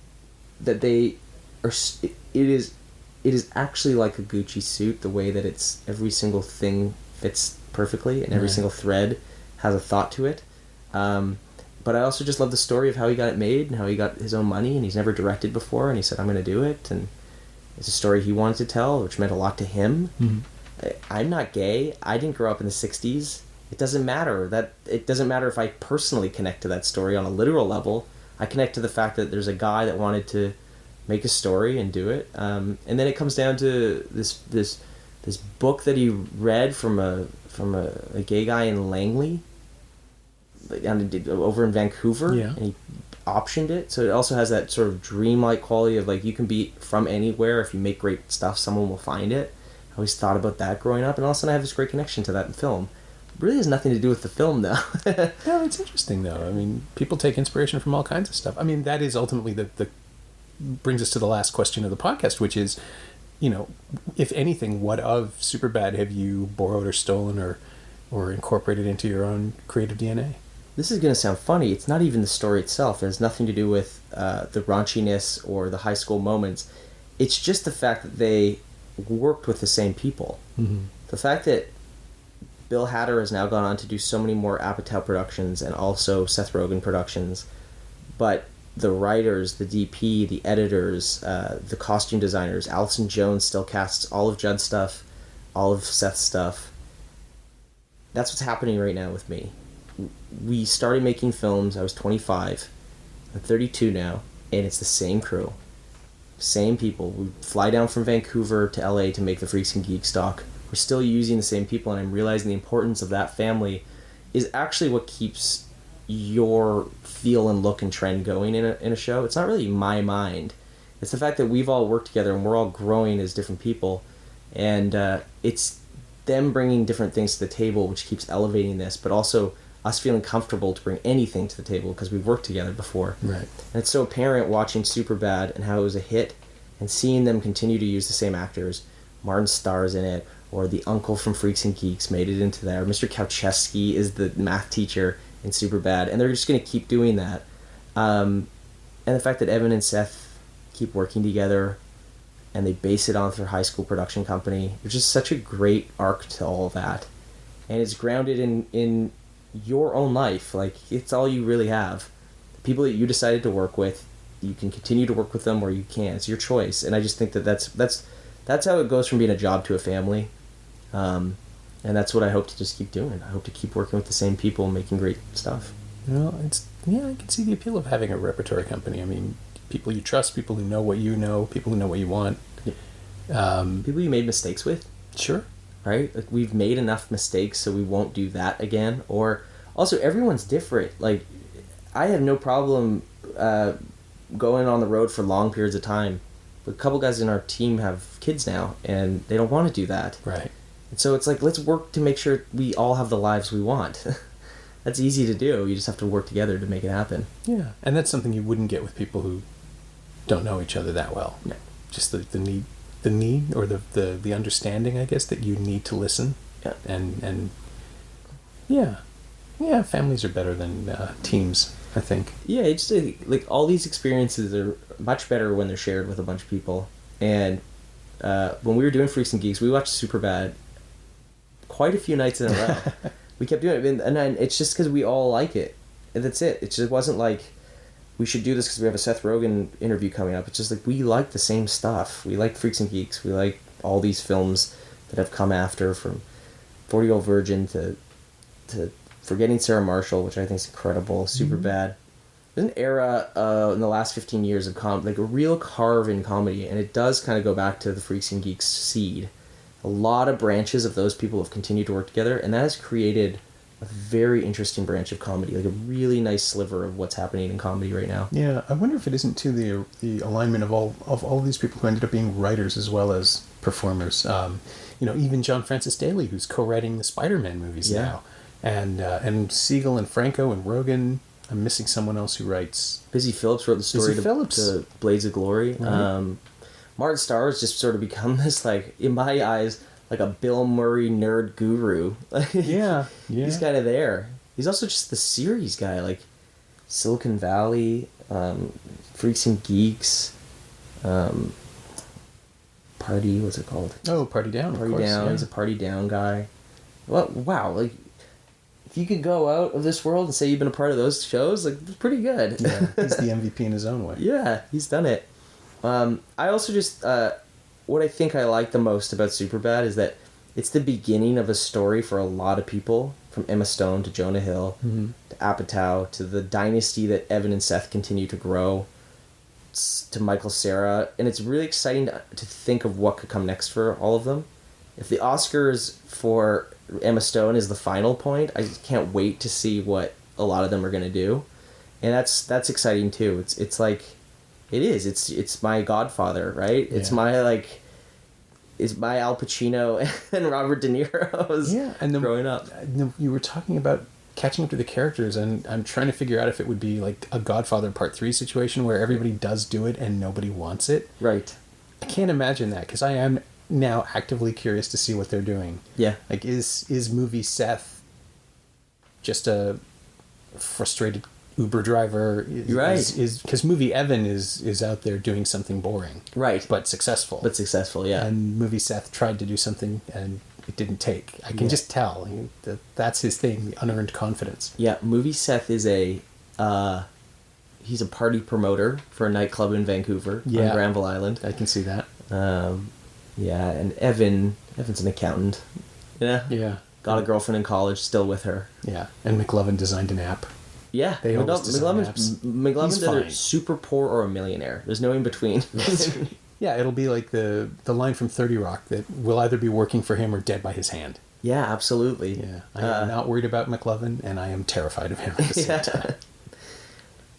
that they are... It is actually like a Gucci suit, the way that it's every single thing fits perfectly and every single thread has a thought to it. But I also just love the story of how he got it made and how he got his own money, and he's never directed before, and he said, I'm going to do it. And it's a story he wanted to tell, which meant a lot to him. Mm-hmm. I'm not gay. I didn't grow up in the 60s. It doesn't matter. It doesn't matter if I personally connect to that story on a literal level. I connect to the fact that there's a guy that wanted to make a story and do it, and then it comes down to this book that he read from a gay guy in Langley, over in Vancouver, and he optioned it. So it also has that sort of dreamlike quality of like, you can be from anywhere. If you make great stuff, someone will find it. I always thought about that growing up, and all of a sudden I have this great connection to that in film. It really has nothing to do with the film, though. No, it's interesting though. I mean, people take inspiration from all kinds of stuff. I mean, that is ultimately the brings us to the last question of the podcast, which is, if anything, what of Superbad have you borrowed or stolen or incorporated into your own creative DNA? This is going to sound funny. It's not even the story itself. It has nothing to do with the raunchiness or the high school moments. It's just the fact that they worked with the same people. Mm-hmm. The fact that Bill Hader has now gone on to do so many more Apatow productions and also Seth Rogen productions, but the writers, the DP, the editors, the costume designers, Allison Jones still casts all of Judd's stuff, all of Seth's stuff. That's what's happening right now with me. We started making films, I was 25, I'm 32 now, and it's the same crew. Same people. We fly down from Vancouver to LA to make the Freaks and Geeks doc. We're still using the same people, and I'm realizing the importance of that family is actually what keeps your feel and look and trend going in a show. It's not really my mind. It's the fact that we've all worked together and we're all growing as different people, and it's them bringing different things to the table which keeps elevating this, but also us feeling comfortable to bring anything to the table because we've worked together before. Right. And it's so apparent watching Superbad and how it was a hit and seeing them continue to use the same actors. Martin Starr's in it, or the uncle from Freaks and Geeks made it into there. Mr. Kauczewski is the math teacher in Superbad, and they're just going to keep doing that. And the fact that Evan and Seth keep working together, and they base it on their high school production company, there's just such a great arc to all of that. And it's grounded in your own life. Like, it's all you really have. The people that you decided to work with, you can continue to work with them or you can't. It's your choice. And I just think that that's how it goes from being a job to a family. And that's what I hope to just keep doing. I hope to keep working with the same people and making great stuff. Well, I can see the appeal of having a repertory company. I mean, people you trust, people who know what you know, people who know what you want. People you made mistakes with. Sure. right? Like, we've made enough mistakes, so we won't do that again. Or also, everyone's different. Like, I have no problem going on the road for long periods of time. But a couple guys in our team have kids now, and they don't want to do that. Right. And so it's like, let's work to make sure we all have the lives we want. That's easy to do. You just have to work together to make it happen. Yeah, and that's something you wouldn't get with people who don't know each other that well. No. Just the need, or the understanding, I guess, that you need to listen. Yeah. And families are better than teams, I think. Yeah, it's just, like, all these experiences are much better when they're shared with a bunch of people. And when we were doing Freaks and Geeks, we watched Superbad quite a few nights in a row. We kept doing it, and then it's just because we all like it, and that's it. It just wasn't like we should do this because we have a Seth Rogen interview coming up. It's just like we like the same stuff. We like Freaks and Geeks. We like all these films that have come after, from 40-Year-Old Virgin to Forgetting Sarah Marshall, which I think is incredible. Superbad. There's an era in the last 15 years of like a real carve in comedy, and it does kind of go back to the Freaks and Geeks seed. A lot of branches of those people have continued to work together, and that has created a very interesting branch of comedy, like a really nice sliver of what's happening in comedy right now. Yeah, I wonder if it isn't too the alignment of all these people who ended up being writers as well as performers. Even John Francis Daley, who's co-writing the Spider-Man movies now, and Siegel and Franco and Rogen. I'm missing someone else who writes. Busy Phillips wrote the story to Blades of Glory. Right. Martin Starr has just sort of become this, like, in my eyes, like a Bill Murray nerd guru. Yeah. He's kind of there. He's also just the series guy, like Silicon Valley, Freaks and Geeks, Party, what's it called? Oh, Party Down. Party Down. Yeah. He's a Party Down guy. Well, wow, like, if you could go out of this world and say you've been a part of those shows, like, it's pretty good. Yeah, he's the MVP in his own way. Yeah, he's done it. I also just, what I think I like the most about Superbad is that it's the beginning of a story for a lot of people, from Emma Stone to Jonah Hill to Apatow to the dynasty that Evan and Seth continue to grow, to Michael Cera, and it's really exciting to think of what could come next for all of them. If the Oscars for Emma Stone is the final point, I can't wait to see what a lot of them are going to do, and that's exciting too. It's like, it's my Godfather, right? Yeah. It's my Al Pacino and Robert De Niro's growing up. You were talking about catching up to the characters, and I'm trying to figure out if it would be like a Godfather Part 3 situation where everybody does do it and nobody wants it. Right. I can't imagine that, because I am now actively curious to see what they're doing. Yeah. Like, is movie Seth just a frustrated Uber driver? Right. Because movie Evan is out there doing something boring. Right. But successful. Yeah. And movie Seth tried to do something and it didn't take. I can just tell that's his thing, the unearned confidence. Yeah, movie Seth is he's a party promoter for a nightclub in Vancouver on Granville Island. I can see that. And Evan's an accountant. Yeah. Got a girlfriend in college, still with her. Yeah, and McLovin designed an app. Yeah, they always design apps. McLovin's either super poor or a millionaire. There's no in between. Yeah, it'll be like the line from 30 Rock that will either be working for him or dead by his hand. Yeah, absolutely. Yeah, I am not worried about McLovin, and I am terrified of him at the same time.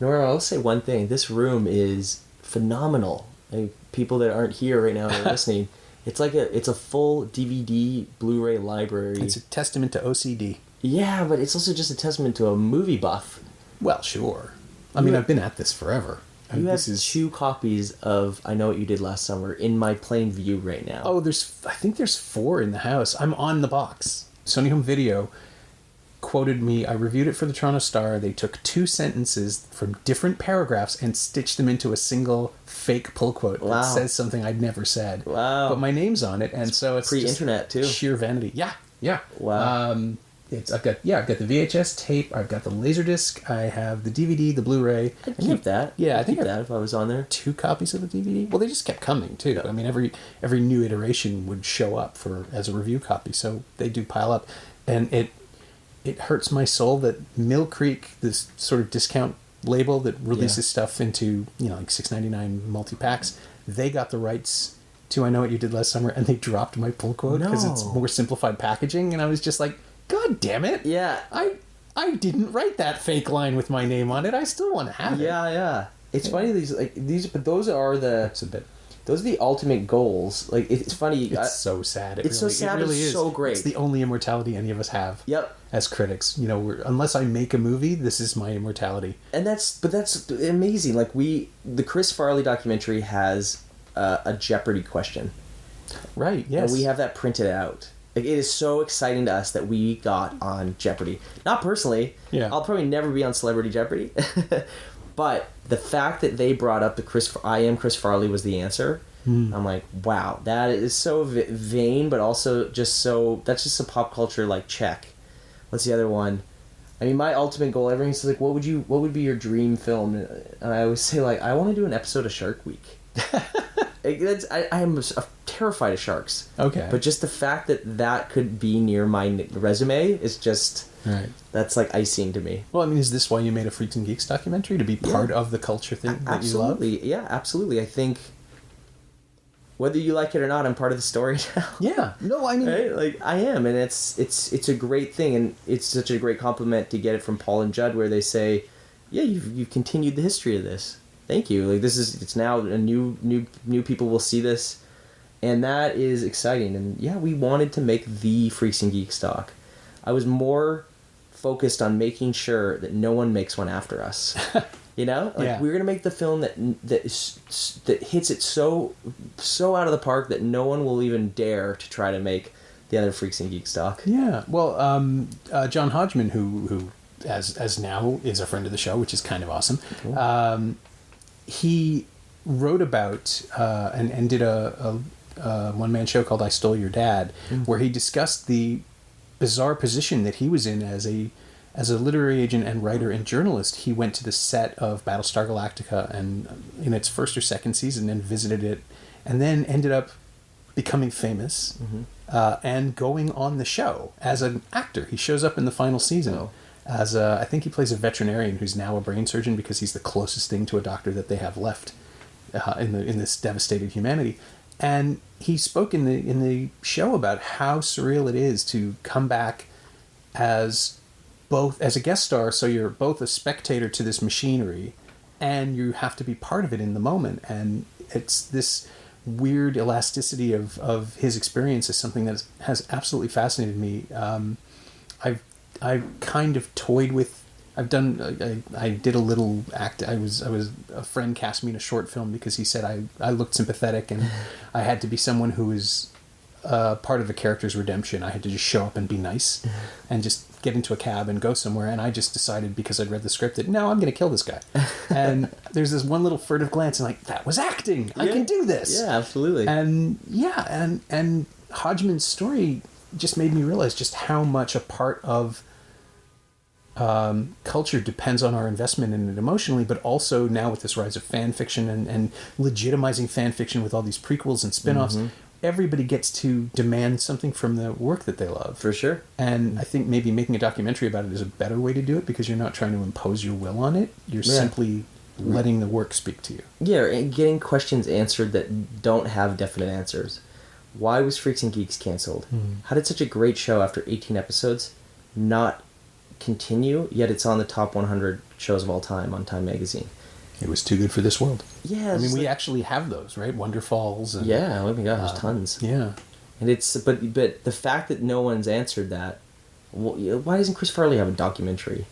Nora, I'll say one thing. This room is phenomenal. Like, people that aren't here right now and are listening, it's a full DVD Blu-ray library. It's a testament to OCD. Yeah, but it's also just a testament to a movie buff. Well, sure. I've been at this forever. You have 2 copies of I Know What You Did Last Summer in my plain view right now. Oh, I think there's 4 in the house. I'm on the box. Sony Home Video quoted me. I reviewed it for the Toronto Star. They took 2 sentences from different paragraphs and stitched them into a single fake pull quote that says something I'd never said. Wow. But my name's on it, and so it's pre-internet too. Sheer vanity. Yeah. Wow. I've got the VHS tape, I've got the Laserdisc, I have the DVD, the Blu-ray. I'd keep that. Yeah, I think that if I was on there. 2 copies of the DVD. Well, they just kept coming too. Yeah. I mean, every new iteration would show up as a review copy, so they do pile up, and it hurts my soul that Mill Creek, this sort of discount label that releases stuff into like $6.99 multi-packs, they got the rights to I Know What You Did Last Summer, and they dropped my pull quote because it's more simplified packaging, and I was just like, God damn it! Yeah, I didn't write that fake line with my name on it. I still want to have it. Yeah. It's funny but those are the ultimate goals. Like, it's funny. It's so sad. So sad. It really is so great. It's the only immortality any of us have. Yep. As critics, unless I make a movie, this is my immortality. And that's amazing. Like, the Chris Farley documentary has a Jeopardy question. Right. Yes. And we have that printed out. Like, it is so exciting to us that we got on Jeopardy. Not personally. Yeah. I'll probably never be on Celebrity Jeopardy. But the fact that they brought up I Am Chris Farley was the answer. I'm like, wow, that is so vain, but also that's just a pop culture, like, check. What's the other one? I mean, my ultimate goal, everyone's like, what would be your dream film? And I always say, like, I want to do an episode of Shark Week. I am terrified of sharks. Okay. But just the fact that could be near my resume is just... Right. That's like icing to me. Well, I mean, is this why you made a Freaks and Geeks documentary? To be part of the culture thing that you love? Absolutely. Yeah, absolutely. I think whether you like it or not, I'm part of the story now. Yeah. No, I mean... Right? Like, I am, and it's a great thing, and it's such a great compliment to get it from Paul and Judd, where they say, yeah, you've continued the history of this. Thank you. Like, it's now a new people will see this, and that is exciting. And yeah, we wanted to make the Freaks and Geeks doc. I was more focused on making sure that no one makes one after us. We're gonna make the film that hits it so out of the park that no one will even dare to try to make the other Freaks and Geeks doc. Yeah. Well, John Hodgman, who as now is a friend of the show, which is kind of awesome. Cool. He wrote about and did a one-man show called I Stole Your Dad, where he discussed the bizarre position that he was in as a literary agent and writer and journalist. He went to the set of Battlestar Galactica and in its first or second season and visited it, and then ended up becoming famous and going on the show as an actor. He shows up in the final season as I think he plays a veterinarian who's now a brain surgeon because he's the closest thing to a doctor that they have left in this devastated humanity. And he spoke in the show about how surreal it is to come back as a guest star, so you're both a spectator to this machinery, and you have to be part of it in the moment. And it's this weird elasticity of his experience is something that has absolutely fascinated me. I've kind of toyed with. I did a little act. I was a friend cast me in a short film because he said I looked sympathetic and I had to be someone who was part of a character's redemption. I had to just show up and be nice and just get into a cab and go somewhere. And I just decided, because I'd read the script, that no, I'm going to kill this guy. And there's this one little furtive glance and like, that was acting. I can do this. Yeah, absolutely. And and Hodgman's story just made me realize just how much a part of culture depends on our investment in it emotionally, but also now with this rise of fan fiction and legitimizing fan fiction with all these prequels and spin-offs, everybody gets to demand something from the work that they love. For sure. And I think maybe making a documentary about it is a better way to do it, because you're not trying to impose your will on it. You're simply letting the work speak to you. Yeah, and getting questions answered that don't have definite answers. Why was Freaks and Geeks canceled? How did such a great show after 18 episodes not continue, yet it's on the top 100 shows of all time on Time Magazine? It was too good for this world. Yeah, I mean, we actually have those, right? Wonder Falls. And, oh my gosh, there's tons. Yeah, and it's but the fact that no one's answered that. Why doesn't Chris Farley have a documentary?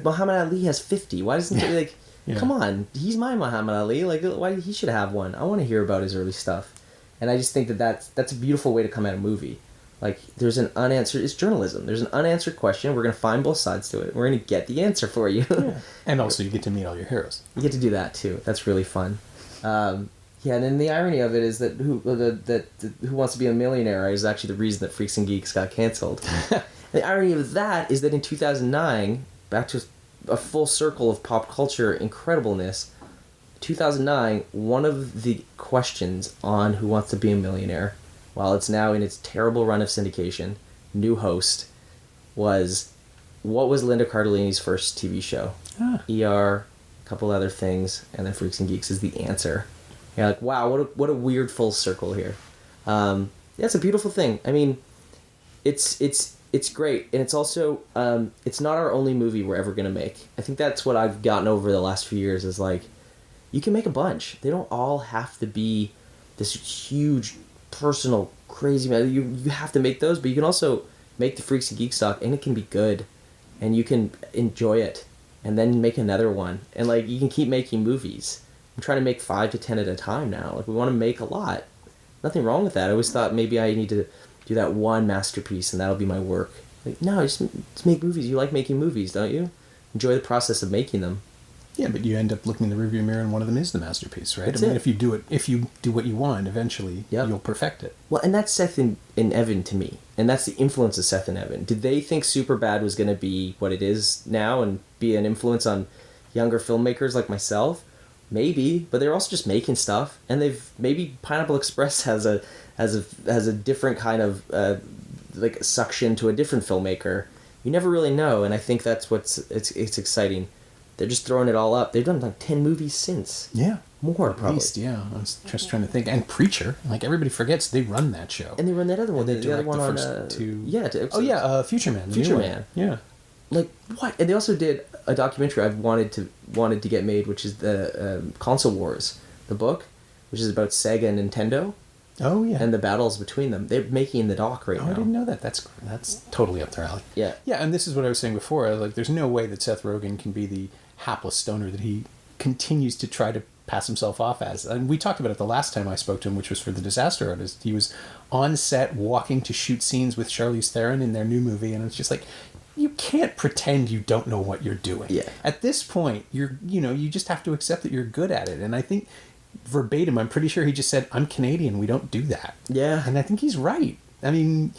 Muhammad Ali has 50. Why doesn't he, like? Yeah. Come on, he's my Muhammad Ali. Like, why he should have one? I want to hear about his early stuff, and I just think that's a beautiful way to come at a movie. Like, there's an unanswered... It's journalism. There's an unanswered question. We're going to find both sides to it. We're going to get the answer for you. Yeah. And also, you get to meet all your heroes. You get to do that, too. That's really fun. And then the irony of it is that Who Wants to Be a Millionaire is actually the reason that Freaks and Geeks got canceled. The irony of that is that in 2009, back to a full circle of pop culture incredibleness, 2009, one of the questions on Who Wants to Be a Millionaire, while it's now in its terrible run of syndication, new host, was, what was Linda Cardellini's first TV show? ER, a couple other things, and then Freaks and Geeks is the answer. You're like, wow, what a weird full circle here. Yeah, it's a beautiful thing. I mean, it's great, and it's also it's not our only movie we're ever gonna make. I think that's what I've gotten over the last few years is like, you can make a bunch. They don't all have to be this huge, personal, crazy. You have to make those, but you can also make the Freaks and Geeks doc, and it can be good, and you can enjoy it, and then make another one, and like you can keep making movies. I'm trying to make 5 to 10 at a time now. Like we want to make a lot. Nothing wrong with that. I always thought maybe I need to do that one masterpiece and that'll be my work. Like no, just make movies. You like making movies, don't you? Enjoy the process of making them. Yeah, but you end up looking in the rearview mirror and one of them is the masterpiece, right? That's I mean, it. if you do what you want, eventually you'll perfect it. Well, and that's Seth and Evan to me. And that's the influence of Seth and Evan. Did they think Superbad was going to be what it is now and be an influence on younger filmmakers like myself? Maybe, but they're also just making stuff, and maybe Pineapple Express has a different kind of like suction to a different filmmaker. You never really know, and I think that's it's exciting. They're just throwing it all up. They've done like 10 movies since. Yeah, more at probably. Least, yeah. I was just trying to think. And Preacher, like everybody forgets, they run that show, and they run that other one. They the other direct one the on first two. Future Man. Future Man. Yeah. Like what? And they also did a documentary I've wanted to get made, which is the Console Wars, the book, which is about Sega and Nintendo. Oh yeah. And the battles between them. They're making the doc right now. I didn't know that. That's totally up their alley. Yeah. Yeah, and this is what I was saying before. I was like, there's no way that Seth Rogen can be the hapless stoner that he continues to try to pass himself off as. And we talked about it the last time I spoke to him, which was for The Disaster Artist. He was on set walking to shoot scenes with Charlize Theron in their new movie, and it's just like, you can't pretend you don't know what you're doing. Yeah. At this point, you just have to accept that you're good at it. And I think verbatim, I'm pretty sure he just said, "I'm Canadian, we don't do that." Yeah. And I think he's right. I mean,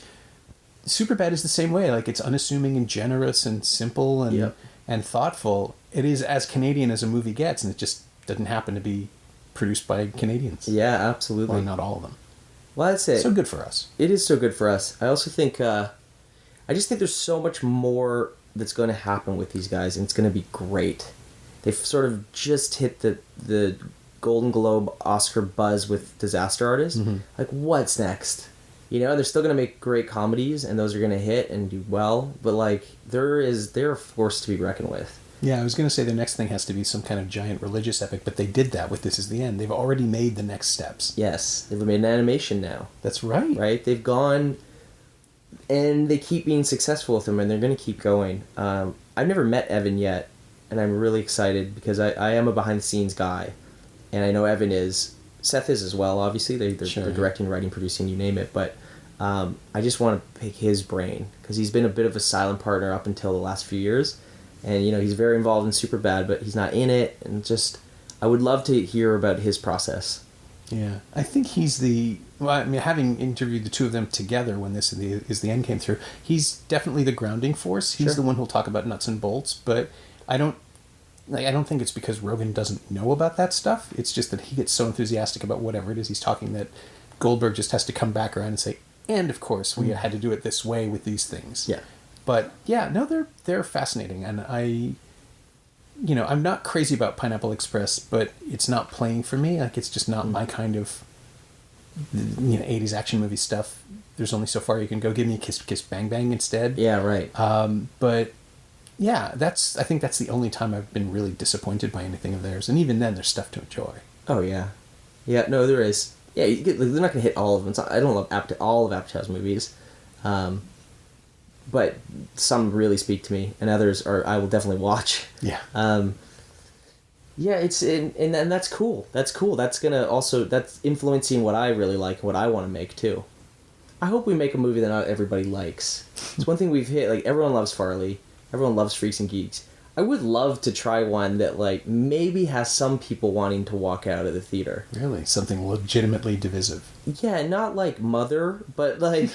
Superbad is the same way. Like, it's unassuming and generous and simple and thoughtful. It is as Canadian as a movie gets, and it just doesn't happen to be produced by Canadians. Yeah, absolutely. Well, not all of them. Well, that's it. So good for us. It is so good for us. I also think, I just think there's so much more that's going to happen with these guys, and it's going to be great. They've sort of just hit the Golden Globe Oscar buzz with Disaster Artist. Mm-hmm. Like, what's next? They're still going to make great comedies, and those are going to hit and do well, but like, they're a force to be reckoned with. Yeah, I was going to say the next thing has to be some kind of giant religious epic, but they did that with This Is the End. They've already made the next steps. Yes, they've made an animation now. That's right. Right? They've gone, and they keep being successful with them, and they're going to keep going. I've never met Evan yet, and I'm really excited because I am a behind-the-scenes guy, and I know Evan is. Seth is as well, obviously. They're directing, writing, producing, you name it, but I just want to pick his brain, because he's been a bit of a silent partner up until the last few years. And, he's very involved in Superbad, but he's not in it. And just, I would love to hear about his process. Yeah. I think he's having interviewed the two of them together when This Is the End came through, he's definitely the grounding force. He's the one who'll talk about nuts and bolts, but I don't think it's because Rogen doesn't know about that stuff. It's just that he gets so enthusiastic about whatever it is he's talking that Goldberg just has to come back around and say, and of course, we had to do it this way with these things. Yeah. But yeah, no, they're fascinating, and I'm not crazy about Pineapple Express, but it's not playing for me. Like, it's just not my kind of 80s action movie stuff. There's only so far you can go. Give me a Kiss Kiss Bang Bang instead. Yeah, right. But yeah, I think that's the only time I've been really disappointed by anything of theirs, and even then, there's stuff to enjoy. Oh yeah, yeah. No, there is. Yeah, they're not gonna hit all of them. I don't love all of Apatow's movies. But some really speak to me, and others I will definitely watch. Yeah. Yeah, and that's cool. That's cool. That's influencing what I really like, what I want to make too. I hope we make a movie that not everybody likes. It's one thing we've hit. Like, everyone loves Farley. Everyone loves Freaks and Geeks. I would love to try one that, like, maybe has some people wanting to walk out of the theater. Really? Something legitimately divisive. Yeah, not like Mother, but like...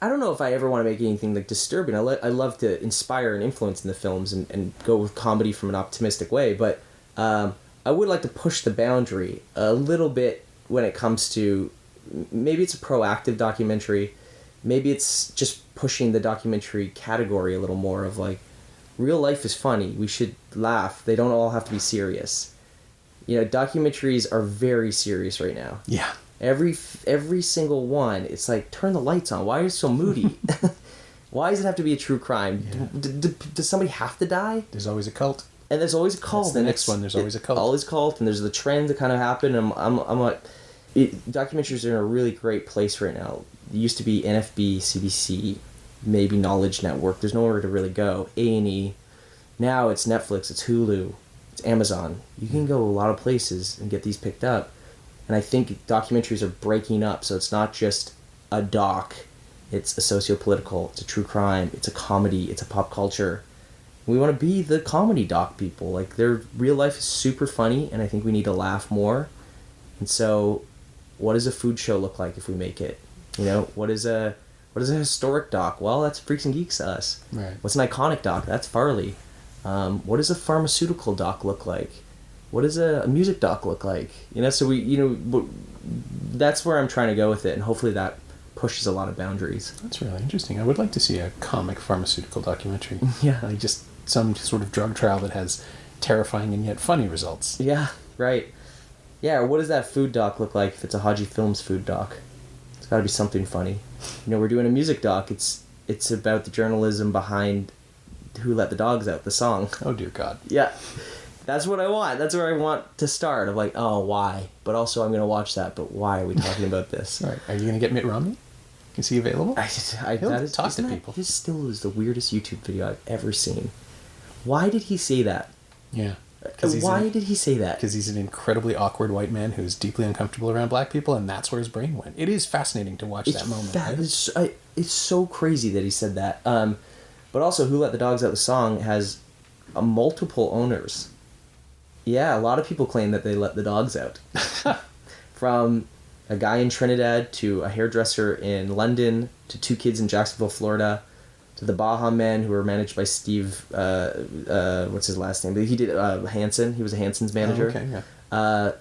I don't know if I ever want to make anything like disturbing. I love to inspire and influence in the films and go with comedy from an optimistic way, but I would like to push the boundary a little bit when it comes to, maybe it's a proactive documentary, maybe it's just pushing the documentary category a little more of like, real life is funny, we should laugh, they don't all have to be serious. Documentaries are very serious right now. Yeah. Every single one, it's like, turn the lights on. Why are you so moody? Why does it have to be a true crime? Yeah. Does somebody have to die? There's always a cult. And there's always a cult. That's the next one. There's always a cult. Always cult, and there's the trend that kind of happen. And I'm like, documentaries are in a really great place right now. It used to be NFB, CBC, maybe Knowledge Network. There's nowhere to really go. A&E. Now it's Netflix, it's Hulu, it's Amazon. You can go a lot of places and get these picked up. And I think documentaries are breaking up, so it's not just a doc. It's a socio-political, it's a true crime, it's a comedy, it's a pop culture. We want to be the comedy doc people. Like, their real life is super funny, and I think we need to laugh more. And so, what does a food show look like if we make it? What is a historic doc? Well, that's Freaks and Geeks to us. Right. What's an iconic doc? That's Farley. What does a pharmaceutical doc look like? What does a music doc look like? So that's where I'm trying to go with it, and hopefully that pushes a lot of boundaries. That's really interesting. I would like to see a comic pharmaceutical documentary. Yeah. Like just some sort of drug trial that has terrifying and yet funny results. Yeah, right. Yeah, or what does that food doc look like if it's a Hodge Films food doc? It's got to be something funny. We're doing a music doc. It's about the journalism behind Who Let the Dogs Out, the song. Oh, dear God. Yeah. That's what I want. That's where I want to start. I'm like, oh, why? But also, I'm going to watch that. But why are we talking about this? Right. Are you going to get Mitt Romney? Is he available? He'll talk to people. This still is the weirdest YouTube video I've ever seen. Why did he say that? Yeah. Why did he say that? Because he's an incredibly awkward white man who's deeply uncomfortable around black people, and that's where his brain went. It is fascinating to watch that moment. Right? It's so crazy that he said that. But also, Who Let the Dogs Out, the song has multiple owners. Yeah, a lot of people claim that they let the dogs out. From a guy in Trinidad to a hairdresser in London to 2 kids in Jacksonville, Florida, to the Baja Men who were managed by Steve, what's his last name? He did Hansen. He was a Hansen's manager. Oh, okay, yeah.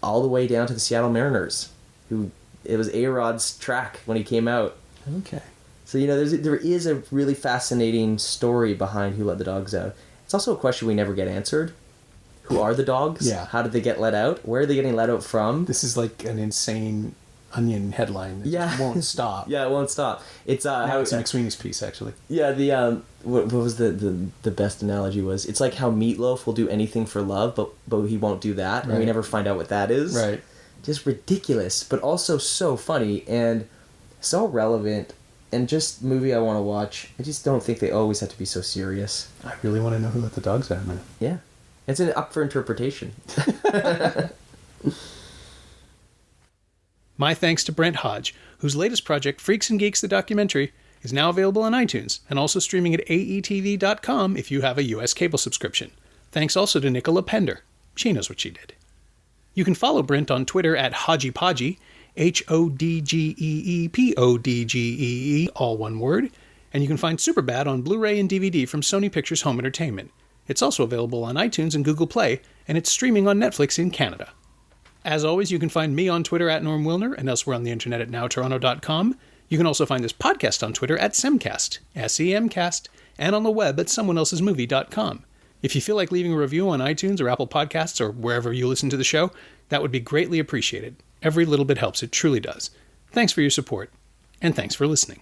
All the way down to the Seattle Mariners, it was A-Rod's track when he came out. Okay. So, there is a really fascinating story behind Who Let the Dogs Out. It's also a question we never get answered. Who are the dogs? Yeah. How did they get let out? Where are they getting let out from? This is like an insane Onion headline that just won't stop. Yeah, it won't stop. It's now it's a McSweeney's piece, actually. Yeah, the what was the best analogy was? It's like how Meatloaf will do anything for love, but he won't do that, and we never find out what that is. Right. Just ridiculous, but also so funny and so relevant, and just movie I want to watch. I just don't think they always have to be so serious. I really want to know Who Let the Dogs Out, man. Yeah. It's up for interpretation. My thanks to Brent Hodge, whose latest project, Freaks and Geeks the Documentary, is now available on iTunes and also streaming at aetv.com if you have a US cable subscription. Thanks also to Nicola Pender. She knows what she did. You can follow Brent on Twitter at HodgePodgee, HODGEEPODGEE, all one word, and you can find Superbad on Blu-ray and DVD from Sony Pictures Home Entertainment. It's also available on iTunes and Google Play, and it's streaming on Netflix in Canada. As always, you can find me on Twitter at Norm Wilner and elsewhere on the internet at nowtoronto.com. You can also find this podcast on Twitter at Semcast, SEMcast, and on the web at someoneelsesmovie.com. If you feel like leaving a review on iTunes or Apple Podcasts or wherever you listen to the show, that would be greatly appreciated. Every little bit helps, it truly does. Thanks for your support, and thanks for listening.